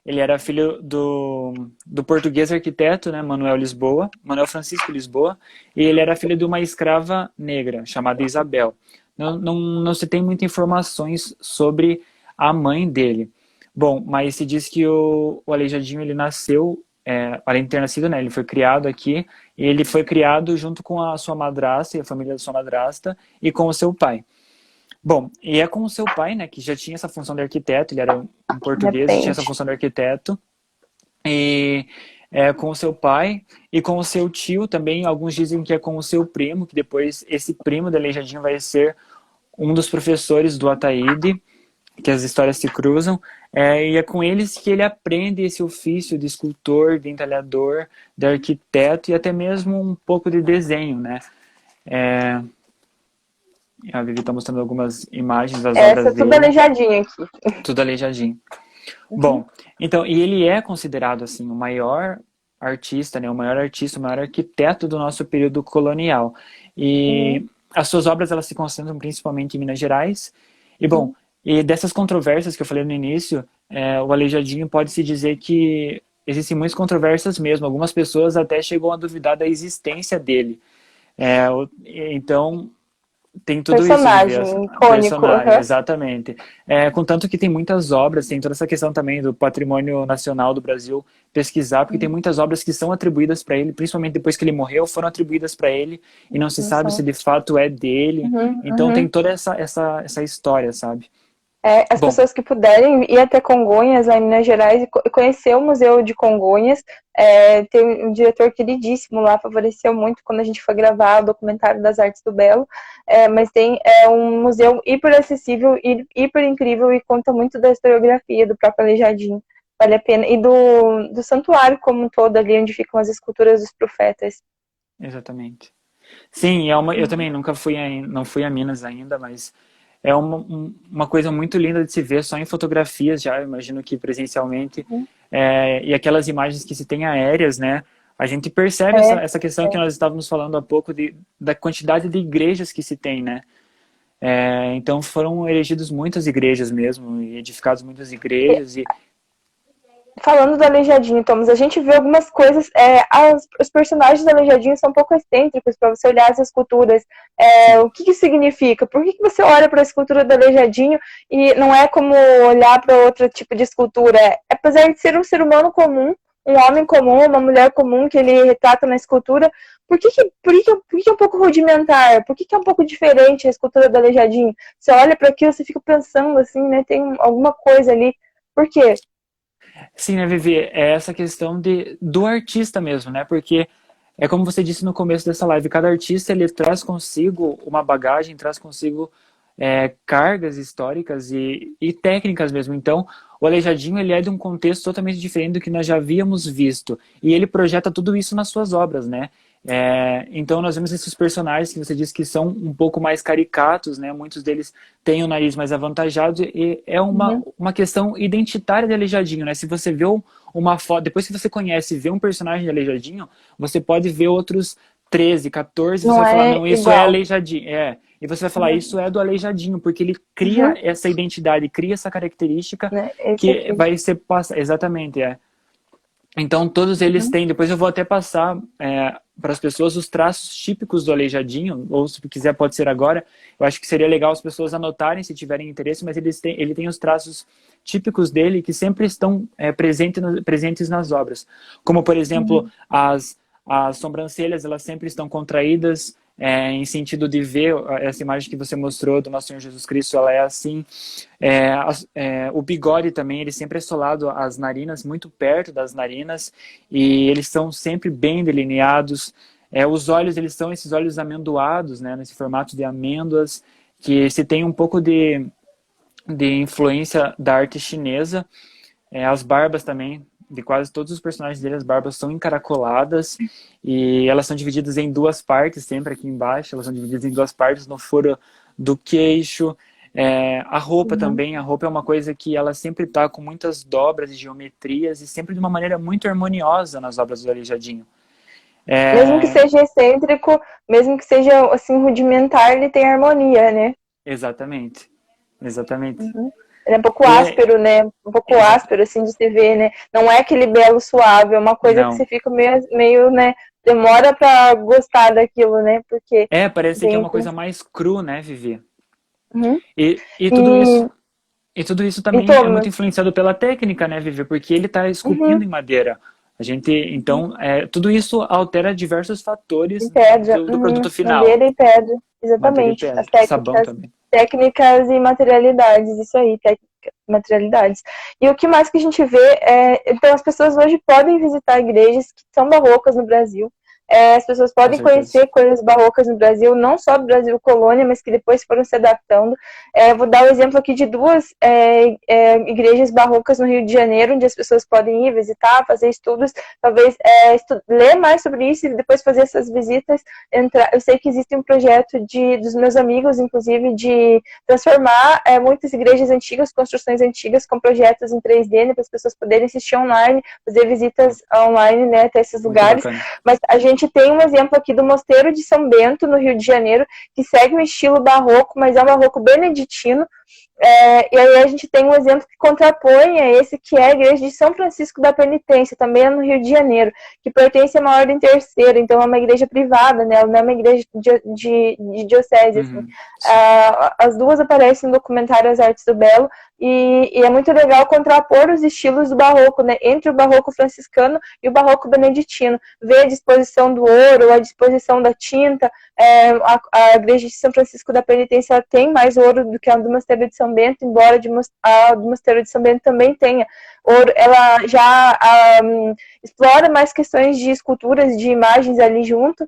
Speaker 2: ele era filho do português arquiteto, né, Manuel Francisco Lisboa, e ele era filho de uma escrava negra, chamada Isabel. Não se tem muitas informações sobre a mãe dele. Bom, mas se diz que o Aleijadinho, ele nasceu, além de ter nascido, né, ele foi criado aqui, e ele foi criado junto com a sua madrasta e a família da sua madrasta, e com o seu pai. Bom, e é com o seu pai, né, que já tinha essa função de arquiteto, ele era um português, tinha essa função de arquiteto, e com o seu pai e com o seu tio também. Alguns dizem que é com o seu primo, que depois esse primo do Aleijadinho vai ser um dos professores do Ataíde, que as histórias se cruzam, e é com eles que ele aprende esse ofício de escultor, de entalhador, de arquiteto e até mesmo um pouco de desenho, né? A Vivi está mostrando algumas imagens das obras dele.
Speaker 1: Tudo aleijadinho aqui.
Speaker 2: Tudo aleijadinho. Bom, então, e ele é considerado assim o maior artista, né? O maior arquiteto do nosso período colonial. E as suas obras, elas se concentram principalmente em Minas Gerais. E bom, e dessas controvérsias que eu falei no início, o Aleijadinho pode-se dizer que existem muitas controvérsias mesmo. Algumas pessoas até chegam a duvidar da existência dele. Então, tem tudo
Speaker 1: personagem
Speaker 2: isso.
Speaker 1: Icônico.
Speaker 2: Exatamente. Contanto que tem muitas obras, tem toda essa questão também do patrimônio nacional do Brasil, pesquisar, porque tem muitas obras que são atribuídas para ele, principalmente depois que ele morreu, foram atribuídas para ele, e não se sabe se de fato é dele. Então tem toda essa história, sabe?
Speaker 1: As pessoas que puderem ir até Congonhas, lá em Minas Gerais, e conhecer o Museu de Congonhas. Tem um diretor queridíssimo lá, favoreceu muito quando a gente foi gravar o documentário das Artes do Belo. Mas tem um museu hiper acessível, hiper incrível, e conta muito da historiografia do próprio Aleijadinho. Vale a pena. E do santuário como um todo, ali onde ficam as esculturas dos profetas.
Speaker 2: Exatamente. Sim, eu também não fui a Minas ainda, mas é uma coisa muito linda de se ver, só em fotografias já, eu imagino que presencialmente. E aquelas imagens que se tem aéreas, né? A gente percebe essa questão que nós estávamos falando há pouco, da quantidade de igrejas que se tem, né? Então foram erigidas muitas igrejas mesmo, e edificadas muitas igrejas.
Speaker 1: Falando do Aleijadinho, Thomas, a gente vê algumas coisas. Os personagens do Aleijadinho são um pouco excêntricos para você olhar as esculturas. O que significa? Por que você olha para a escultura do Aleijadinho e não é como olhar para outro tipo de escultura? Apesar de ser um ser humano comum, um homem comum, uma mulher comum que ele retrata na escultura, por que é um pouco rudimentar? Por que é um pouco diferente a escultura do Aleijadinho? Você olha para aquilo, você fica pensando assim, né? Tem alguma coisa ali. Por quê?
Speaker 2: Sim, né, Vivi? É essa questão do artista mesmo, né? Porque é como você disse no começo dessa live, cada artista ele traz consigo uma bagagem, traz consigo cargas históricas e técnicas mesmo. Então, o Aleijadinho ele é de um contexto totalmente diferente do que nós já havíamos visto. E ele projeta tudo isso nas suas obras, né? Então nós vemos esses personagens que você disse que são um pouco mais caricatos, né? Muitos deles têm o nariz mais avantajado e é
Speaker 1: Uhum.
Speaker 2: uma questão identitária de Aleijadinho, né? Se você vê uma foto, depois que você conhece e vê um personagem de Aleijadinho, você pode ver outros 13, 14, você
Speaker 1: Não
Speaker 2: vai falar,
Speaker 1: é
Speaker 2: não, isso é
Speaker 1: igual.
Speaker 2: Aleijadinho. E você vai falar,
Speaker 1: Uhum.
Speaker 2: isso é do Aleijadinho, porque ele cria
Speaker 1: Uhum.
Speaker 2: essa identidade, cria essa característica
Speaker 1: Né? Esse
Speaker 2: que
Speaker 1: aqui.
Speaker 2: vai ser passada. Exatamente, Então, todos eles
Speaker 1: Uhum.
Speaker 2: têm. Depois eu vou até passar para as pessoas os traços típicos do Aleijadinho, ou se quiser, pode ser agora. Eu acho que seria legal as pessoas anotarem se tiverem interesse, mas ele tem os traços típicos dele que sempre estão presentes nas obras. Como, por exemplo,
Speaker 1: Uhum.
Speaker 2: as sobrancelhas, elas sempre estão contraídas, em sentido de ver essa imagem que você mostrou do nosso Senhor Jesus Cristo, ela é assim. O bigode também, ele sempre é solado às narinas, muito perto das narinas, e eles são sempre bem delineados. Os olhos, eles são esses olhos amendoados, né, nesse formato de amêndoas, que se tem um pouco de influência da arte chinesa. As barbas também, de quase todos os personagens dele, as barbas são encaracoladas, e elas são divididas em duas partes, sempre aqui embaixo, elas são divididas em duas partes no furo do queixo. A roupa
Speaker 1: Uhum.
Speaker 2: também, a roupa é uma coisa que ela sempre está com muitas dobras e geometrias, e sempre de uma maneira muito harmoniosa nas obras do Aleijadinho.
Speaker 1: Mesmo que seja excêntrico, mesmo que seja assim rudimentar, ele tem harmonia, né?
Speaker 2: Exatamente, exatamente.
Speaker 1: Uhum. Ele é um pouco
Speaker 2: E,
Speaker 1: áspero, né? Um pouco
Speaker 2: exata,
Speaker 1: áspero, assim, de se ver, né? Não é aquele belo suave, é uma coisa que
Speaker 2: não.
Speaker 1: você fica meio, né? Demora pra gostar daquilo, né? Porque
Speaker 2: Parece que é
Speaker 1: tem.
Speaker 2: uma coisa mais cru, né, Vivi?
Speaker 1: Uhum.
Speaker 2: E tudo isso
Speaker 1: E,
Speaker 2: E tudo isso
Speaker 1: e
Speaker 2: também é muito
Speaker 1: Thomas.
Speaker 2: influenciado pela técnica, né, Vivi? Porque ele está esculpindo
Speaker 1: Uhum.
Speaker 2: em madeira. Então, tudo isso altera diversos fatores
Speaker 1: Em pedra.
Speaker 2: do
Speaker 1: Uhum.
Speaker 2: produto final.
Speaker 1: Madeira e pedra.
Speaker 2: Madeira e
Speaker 1: Exatamente. As
Speaker 2: pedra. Sabão
Speaker 1: técnicas.
Speaker 2: também.
Speaker 1: Técnicas e materialidades, isso aí, técnicas, materialidades. E o que mais que a gente vê então as pessoas hoje podem visitar igrejas que são barrocas no Brasil. As pessoas
Speaker 2: Com
Speaker 1: podem
Speaker 2: certeza.
Speaker 1: conhecer coisas barrocas no Brasil, não só do Brasil colônia, mas que depois foram se adaptando. Vou dar o um exemplo aqui de duas igrejas barrocas no Rio de Janeiro, onde as pessoas podem ir visitar, fazer estudos, talvez ler mais sobre isso e depois fazer essas visitas. Eu sei que existe um projeto dos meus amigos, inclusive, de transformar muitas igrejas antigas, construções antigas, com projetos em 3D, né, para as pessoas poderem assistir online, fazer visitas online, né, até esses
Speaker 2: Muito
Speaker 1: lugares.
Speaker 2: bacana.
Speaker 1: Mas a gente tem um exemplo aqui do Mosteiro de São Bento, no Rio de Janeiro, que segue um estilo barroco, mas é um barroco beneditino. E aí a gente tem um exemplo que contrapõe a esse, que é a igreja de São Francisco da Penitência, também é no Rio de Janeiro, que pertence a uma ordem terceira, então é uma igreja privada, né? Ela não é uma igreja de diocese, assim.
Speaker 2: Uhum. Sim.
Speaker 1: As duas aparecem no documentário As Artes do Belo, e é muito legal contrapor os estilos do barroco, né? Entre o barroco franciscano e o barroco beneditino. Ver a disposição do ouro, a disposição da tinta. A igreja de São Francisco da Penitência tem mais ouro do que a do Mosteiro de São Bento, embora a do Mosteiro de São Bento também tenha ouro. Ela já explora mais questões de esculturas, de imagens ali junto.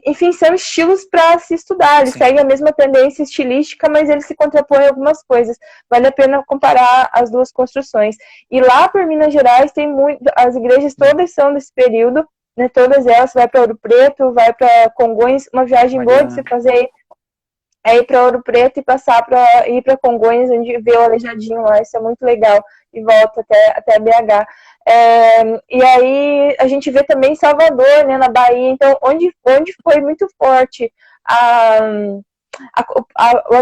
Speaker 1: Enfim, são estilos para se estudar. Eles
Speaker 2: Sim.
Speaker 1: seguem a mesma tendência estilística, mas eles se contrapõem algumas coisas. Vale a pena comparar as duas construções. E lá por Minas Gerais tem as igrejas todas são desse período, né, todas elas. Vai para Ouro Preto, vai para Congonhas, uma viagem boa de se
Speaker 2: Mariana.
Speaker 1: fazer ir para Ouro Preto e passar para ir para Congonhas, onde vê o Aleijadinho lá, isso é muito legal, e volta até BH. E aí a gente vê também Salvador, né, na Bahia, então onde foi muito forte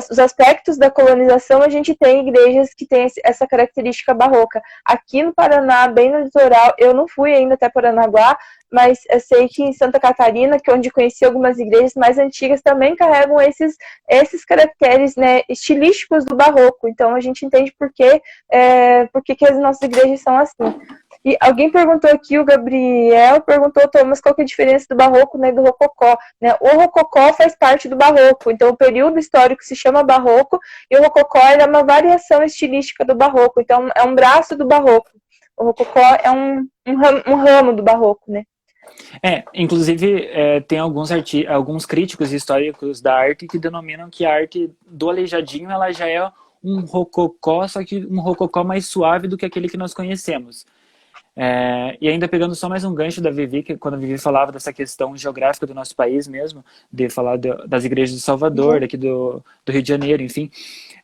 Speaker 1: os aspectos da colonização, a gente tem igrejas que têm essa característica barroca. Aqui no Paraná, bem no litoral, eu não fui ainda até Paranaguá, mas eu sei que em Santa Catarina, que é onde conheci algumas igrejas mais antigas, também carregam esses caracteres, né, estilísticos do barroco. Então a gente entende por que as nossas igrejas são assim. E alguém perguntou aqui, o Gabriel perguntou, Thomas, qual que é a diferença do barroco, né, do rococó, né? O rococó faz parte do barroco, então o período histórico se chama barroco, e o rococó é uma variação estilística do barroco, então é um braço do barroco. O rococó é um ramo do barroco, né?
Speaker 2: Inclusive, tem alguns críticos históricos da arte que denominam que a arte do Aleijadinho ela já é um rococó, só que um rococó mais suave do que aquele que nós conhecemos. E ainda pegando só mais um gancho da Vivi, que quando a Vivi falava dessa questão geográfica do nosso país mesmo, de falar das igrejas de Salvador,
Speaker 1: Uhum,
Speaker 2: daqui do Rio de Janeiro, enfim,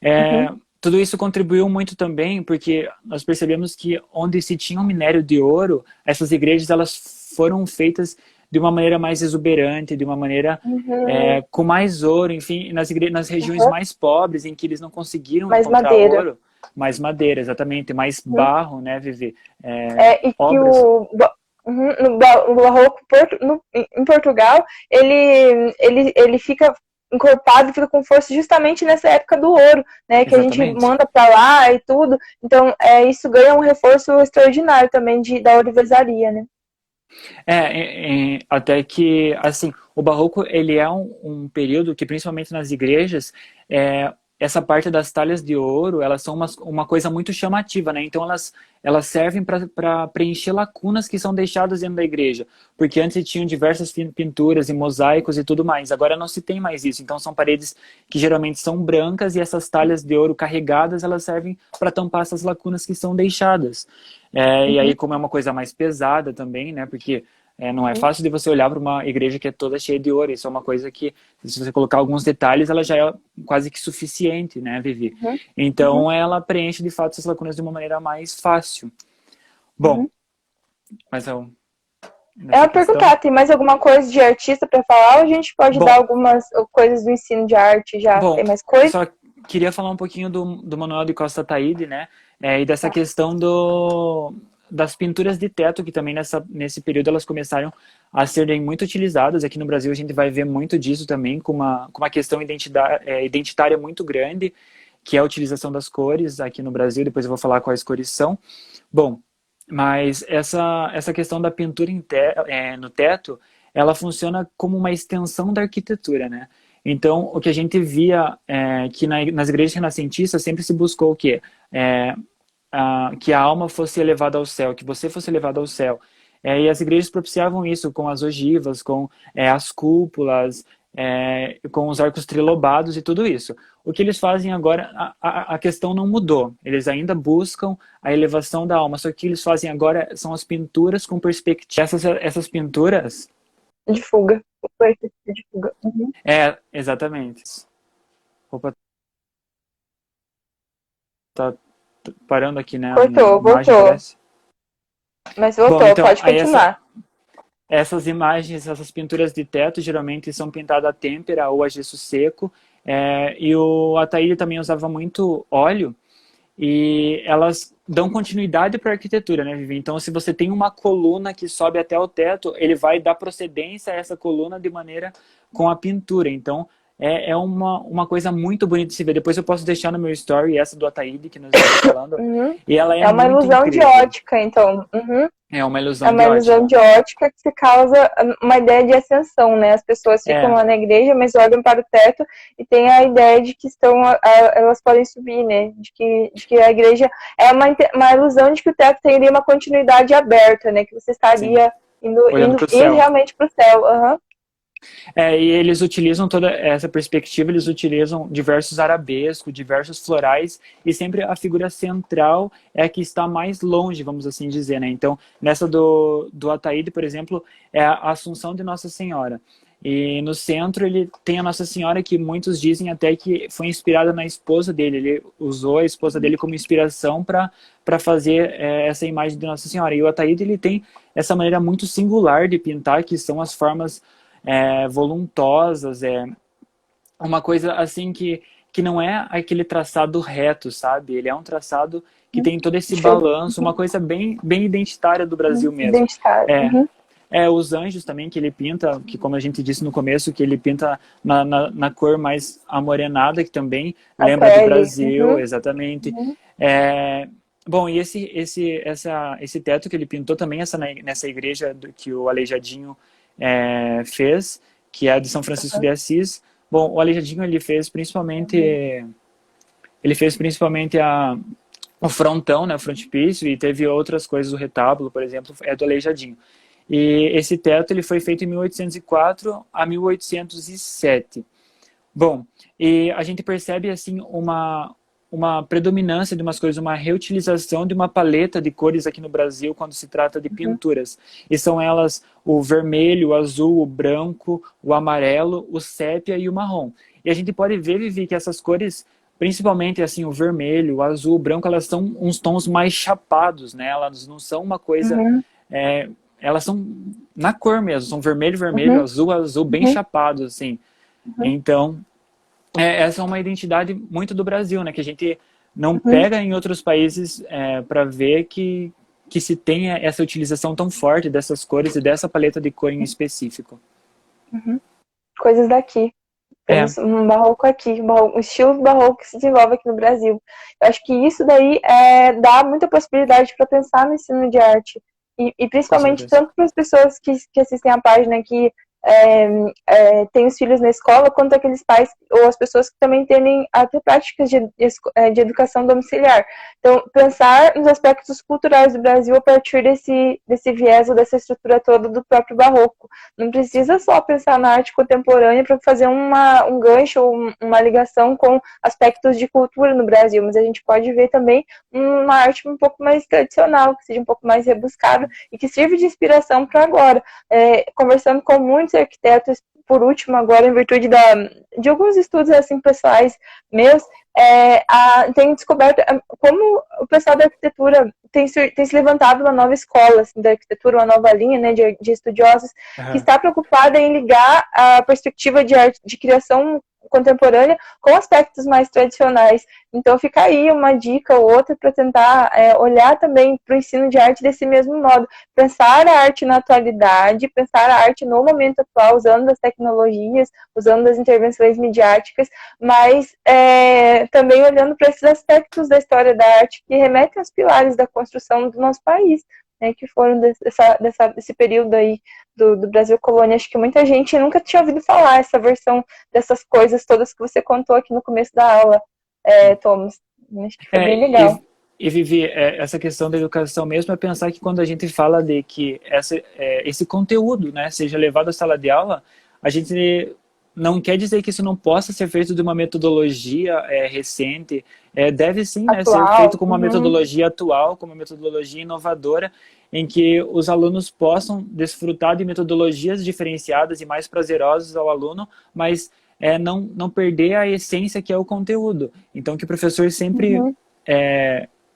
Speaker 1: uhum,
Speaker 2: tudo isso contribuiu muito também, porque nós percebemos que onde se tinha um minério de ouro, essas igrejas elas foram feitas de uma maneira mais exuberante, de uma maneira
Speaker 1: uhum,
Speaker 2: com mais ouro, enfim, nas regiões
Speaker 1: uhum.
Speaker 2: mais pobres, em que eles não conseguiram
Speaker 1: Mais
Speaker 2: encontrar
Speaker 1: madeira.
Speaker 2: ouro, mais madeira, exatamente, mais
Speaker 1: Uhum.
Speaker 2: barro, né, Vivi?
Speaker 1: E que
Speaker 2: Obras.
Speaker 1: o barroco em Portugal, ele fica encorpado, fica com força justamente nessa época do ouro, né? Que a gente
Speaker 2: Exatamente.
Speaker 1: manda para lá e tudo. Então, isso ganha um reforço extraordinário também da ourivesaria, né?
Speaker 2: Até que, assim, o Barroco, ele é um período que, principalmente nas igrejas, essa parte das talhas de ouro, elas são uma coisa muito chamativa, né? Então, elas servem para preencher lacunas que são deixadas dentro da igreja. Porque antes tinham diversas pinturas e mosaicos e tudo mais. Agora não se tem mais isso. Então, são paredes que geralmente são brancas e essas talhas de ouro carregadas, elas servem para tampar essas lacunas que são deixadas. E aí,
Speaker 1: Uhum,
Speaker 2: como é uma coisa mais pesada também, né? Porque não é
Speaker 1: uhum,
Speaker 2: fácil de você olhar para uma igreja que é toda cheia de ouro. Isso é uma coisa que, se você colocar alguns detalhes, ela já é quase que suficiente, né, Vivi?
Speaker 1: uhum, uhum,
Speaker 2: Então, ela preenche, de fato, essas lacunas de uma maneira mais fácil. Bom,
Speaker 1: uhum.
Speaker 2: mas
Speaker 1: É
Speaker 2: nessa
Speaker 1: uma
Speaker 2: questão...
Speaker 1: perguntar, tem mais alguma coisa de artista para falar? Ou a gente pode dar
Speaker 2: Bom,
Speaker 1: algumas coisas do ensino de arte já?
Speaker 2: bom,
Speaker 1: Tem mais coisa?
Speaker 2: só queria falar um pouquinho do Manuel de Costa Taide, né? E dessa
Speaker 1: Tá.
Speaker 2: questão das pinturas de teto, que também nesse período elas começaram a serem muito utilizadas. Aqui no Brasil a gente vai ver muito disso também, com uma questão identitária muito grande, que é a utilização das cores aqui no Brasil. Depois eu vou falar quais cores são. Bom, mas essa questão da pintura no teto, ela funciona como uma extensão da arquitetura, né? Então, o que a gente via que nas igrejas renascentistas sempre se buscou o quê? Que a alma fosse elevada ao céu, que você fosse elevado ao céu. E as igrejas propiciavam isso com as ogivas, com as cúpulas, com os arcos trilobados e tudo isso. O que eles fazem agora, a questão não mudou. Eles ainda buscam a elevação da alma, só que o que eles fazem agora são as pinturas com perspectiva. Essas pinturas...
Speaker 1: De fuga. O exercício de fuga. Uhum.
Speaker 2: Exatamente. Opa, tá parando aqui, né, a minha
Speaker 1: Cortou,
Speaker 2: imagem,
Speaker 1: voltou.
Speaker 2: parece.
Speaker 1: Mas
Speaker 2: Bom,
Speaker 1: voltou,
Speaker 2: então,
Speaker 1: pode continuar.
Speaker 2: essas imagens, essas pinturas de teto, geralmente são pintadas a têmpera ou a gesso seco. E o Ataíde também usava muito óleo, e elas dão continuidade para a arquitetura, né, Vivi? Então, se você tem uma coluna que sobe até o teto, ele vai dar procedência a essa coluna de maneira com a pintura. Então, é uma coisa muito bonita de se ver. Depois eu posso deixar no meu story essa do Ataíde, que nós estamos falando,
Speaker 1: Uhum.
Speaker 2: e ela é
Speaker 1: É uma
Speaker 2: muito
Speaker 1: ilusão de
Speaker 2: incrível.
Speaker 1: ótica, então. Uhum.
Speaker 2: É uma
Speaker 1: É
Speaker 2: ilusão de
Speaker 1: uma ilusão
Speaker 2: ótica.
Speaker 1: de ótica que causa uma ideia de ascensão, né? As pessoas ficam
Speaker 2: É,
Speaker 1: lá na igreja, mas olham para o teto e têm a ideia de que elas podem subir, né? De que a igreja é uma ilusão de que o teto teria uma continuidade aberta, né? Que você
Speaker 2: sim.
Speaker 1: estaria
Speaker 2: Olhando para o
Speaker 1: indo
Speaker 2: céu.
Speaker 1: realmente para o céu. Uhum.
Speaker 2: E eles utilizam toda essa perspectiva, eles utilizam diversos arabescos, diversos florais, e sempre a figura central é a que está mais longe, vamos assim dizer, né? Então, nessa do Ataíde, por exemplo, é a Assunção de Nossa Senhora. E no centro ele tem a Nossa Senhora, que muitos dizem até que foi inspirada na esposa dele. Ele usou a esposa dele como inspiração para fazer essa imagem de Nossa Senhora. E o Ataíde ele tem essa maneira muito singular de pintar, que são as formas voluntosas, uma coisa assim que não é aquele traçado reto, sabe? Ele é um traçado que tem todo esse balanço, uma coisa bem, bem identitária do Brasil mesmo.
Speaker 1: Identitário.
Speaker 2: É,
Speaker 1: Uhum.
Speaker 2: os anjos também que ele pinta, que como a gente disse no começo, que ele pinta na cor mais amorenada, que também
Speaker 1: A
Speaker 2: lembra do
Speaker 1: pele.
Speaker 2: Brasil,
Speaker 1: Uhum.
Speaker 2: exatamente.
Speaker 1: Uhum.
Speaker 2: Bom, e esse teto que ele pintou também nessa igreja que o Aleijadinho fez, que é a de São Francisco de Assis. Bom, o Aleijadinho ele fez principalmente o frontão, né, o frontispício, e teve outras coisas, o retábulo, por exemplo, é do Aleijadinho. E esse teto ele foi feito em 1804 a 1807. Bom, e a gente percebe assim uma predominância de umas cores, uma reutilização de uma paleta de cores aqui no Brasil quando se trata de
Speaker 1: Uhum.
Speaker 2: pinturas. E são elas o vermelho, o azul, o branco, o amarelo, o sépia e o marrom. E a gente pode ver, Vivi, que essas cores, principalmente assim, o vermelho, o azul, o branco, elas são uns tons mais chapados, né? Elas não são uma coisa...
Speaker 1: Uhum.
Speaker 2: é, elas são na cor mesmo, são vermelho, vermelho,
Speaker 1: Uhum.
Speaker 2: azul, azul, bem
Speaker 1: Uhum.
Speaker 2: chapados, assim.
Speaker 1: Uhum.
Speaker 2: Então, essa é uma identidade muito do Brasil, né? Que a gente não
Speaker 1: Uhum.
Speaker 2: pega em outros países para ver que se tenha essa utilização tão forte dessas cores e dessa paleta de cor em específico.
Speaker 1: Uhum. Coisas daqui.
Speaker 2: É,
Speaker 1: Temos um barroco aqui, um estilo barroco que se desenvolve aqui no Brasil. Eu acho que isso daí dá muita possibilidade para pensar no ensino de arte. E
Speaker 2: com
Speaker 1: principalmente
Speaker 2: certeza.
Speaker 1: tanto para as pessoas que assistem a página, que têm os filhos na escola, quanto aqueles pais ou as pessoas que também tendem a ter práticas de educação domiciliar. Então, pensar nos aspectos culturais do Brasil a partir desse viés ou dessa estrutura toda do próprio barroco. Não precisa só pensar na arte contemporânea para fazer um gancho ou uma ligação com aspectos de cultura no Brasil, mas a gente pode ver também uma arte um pouco mais tradicional, que seja um pouco mais rebuscada e que sirva de inspiração para agora. Conversando com muitos arquitetos, por último, agora, em virtude de alguns estudos assim pessoais meus, tenho descoberto como o pessoal da arquitetura tem se levantado uma nova escola assim, da arquitetura, uma nova linha, né, de estudiosos que
Speaker 2: Uhum.
Speaker 1: está preocupada em ligar a perspectiva de arte, de criação contemporânea com aspectos mais tradicionais. Então fica aí uma dica ou outra para tentar olhar também para o ensino de arte desse mesmo modo. Pensar a arte na atualidade, pensar a arte no momento atual, usando as tecnologias, usando as intervenções midiáticas, mas também olhando para esses aspectos da história da arte que remetem aos pilares da construção do nosso país, né, que foram desse período aí do Brasil colônia. Acho que muita gente nunca tinha ouvido falar essa versão dessas coisas todas que você contou aqui no começo da aula, Thomas. Acho que foi bem
Speaker 2: É,
Speaker 1: legal.
Speaker 2: e Vivi, essa questão da educação mesmo é pensar que quando a gente fala de que esse conteúdo, né, seja levado à sala de aula, a gente não quer dizer que isso não possa ser feito de uma metodologia recente. Deve sim, né, ser feito
Speaker 1: Atual.
Speaker 2: com uma
Speaker 1: Uhum.
Speaker 2: metodologia atual, com uma metodologia inovadora, em que os alunos possam desfrutar de metodologias diferenciadas e mais prazerosas ao aluno, mas não perder a essência que é o conteúdo. Então, que o professor sempre
Speaker 1: Uhum.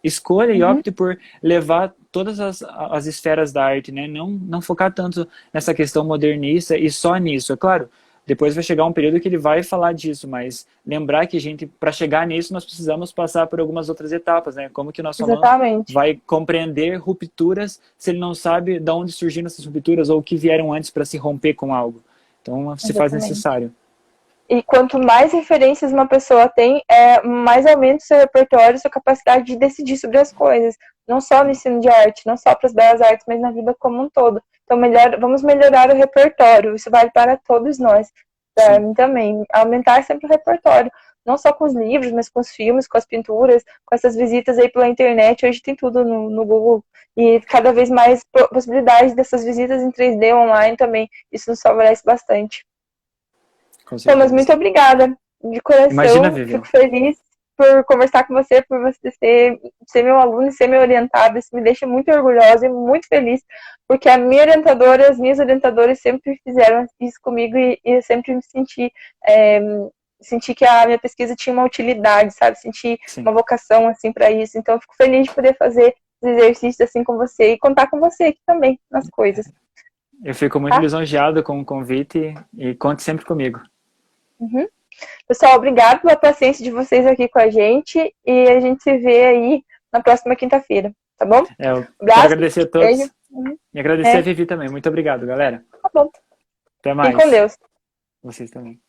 Speaker 2: escolha e
Speaker 1: Uhum.
Speaker 2: opte por levar todas as esferas da arte, né? Não focar tanto nessa questão modernista e só nisso. É claro, depois vai chegar um período que ele vai falar disso, mas lembrar que a gente, para chegar nisso, nós precisamos passar por algumas outras etapas, né? Como que o nosso aluno
Speaker 1: Exatamente.
Speaker 2: vai compreender rupturas se ele não sabe de onde surgiram essas rupturas ou o que vieram antes para se romper com algo. Então, se faz
Speaker 1: Exatamente.
Speaker 2: necessário.
Speaker 1: E quanto mais referências uma pessoa tem, mais aumenta o seu repertório, sua capacidade de decidir sobre as coisas. Não só no ensino de arte, não só para as belas artes, mas na vida como um todo. Então, vamos melhorar o repertório. Isso vale para todos nós. Para
Speaker 2: Sim.
Speaker 1: mim também. Aumentar sempre o repertório. Não só com os livros, mas com os filmes, com as pinturas, com essas visitas aí pela internet. Hoje tem tudo no Google. E cada vez mais possibilidades dessas visitas em 3D online também. Isso nos favorece bastante.
Speaker 2: Com
Speaker 1: Thomas, muito
Speaker 2: certeza.
Speaker 1: obrigada. De
Speaker 2: Imagina,
Speaker 1: coração,
Speaker 2: Vivi.
Speaker 1: fico feliz por conversar com você, por você ser meu aluno e ser meu orientado. Isso me deixa muito orgulhosa e muito feliz, porque a minha orientadora, as minhas orientadoras sempre fizeram isso comigo e eu sempre me senti que a minha pesquisa tinha uma utilidade, sabe? Senti uma
Speaker 2: Sim.
Speaker 1: vocação assim para isso. Então, eu fico feliz de poder fazer os exercícios assim com você e contar com você aqui também nas coisas,
Speaker 2: Eu fico muito
Speaker 1: tá?
Speaker 2: lisonjeado com o convite e conte sempre comigo.
Speaker 1: Uhum. Pessoal, obrigado pela paciência de vocês aqui com a gente e a gente se vê aí na próxima quinta-feira, tá bom?
Speaker 2: Eu
Speaker 1: Um
Speaker 2: quero
Speaker 1: abraço,
Speaker 2: agradecer a
Speaker 1: beijo.
Speaker 2: todos
Speaker 1: Uhum.
Speaker 2: e agradecer a
Speaker 1: É,
Speaker 2: Vivi também. Muito obrigado, galera.
Speaker 1: tá bom.
Speaker 2: Até
Speaker 1: Fiquem com
Speaker 2: mais.
Speaker 1: Deus.
Speaker 2: Vocês também.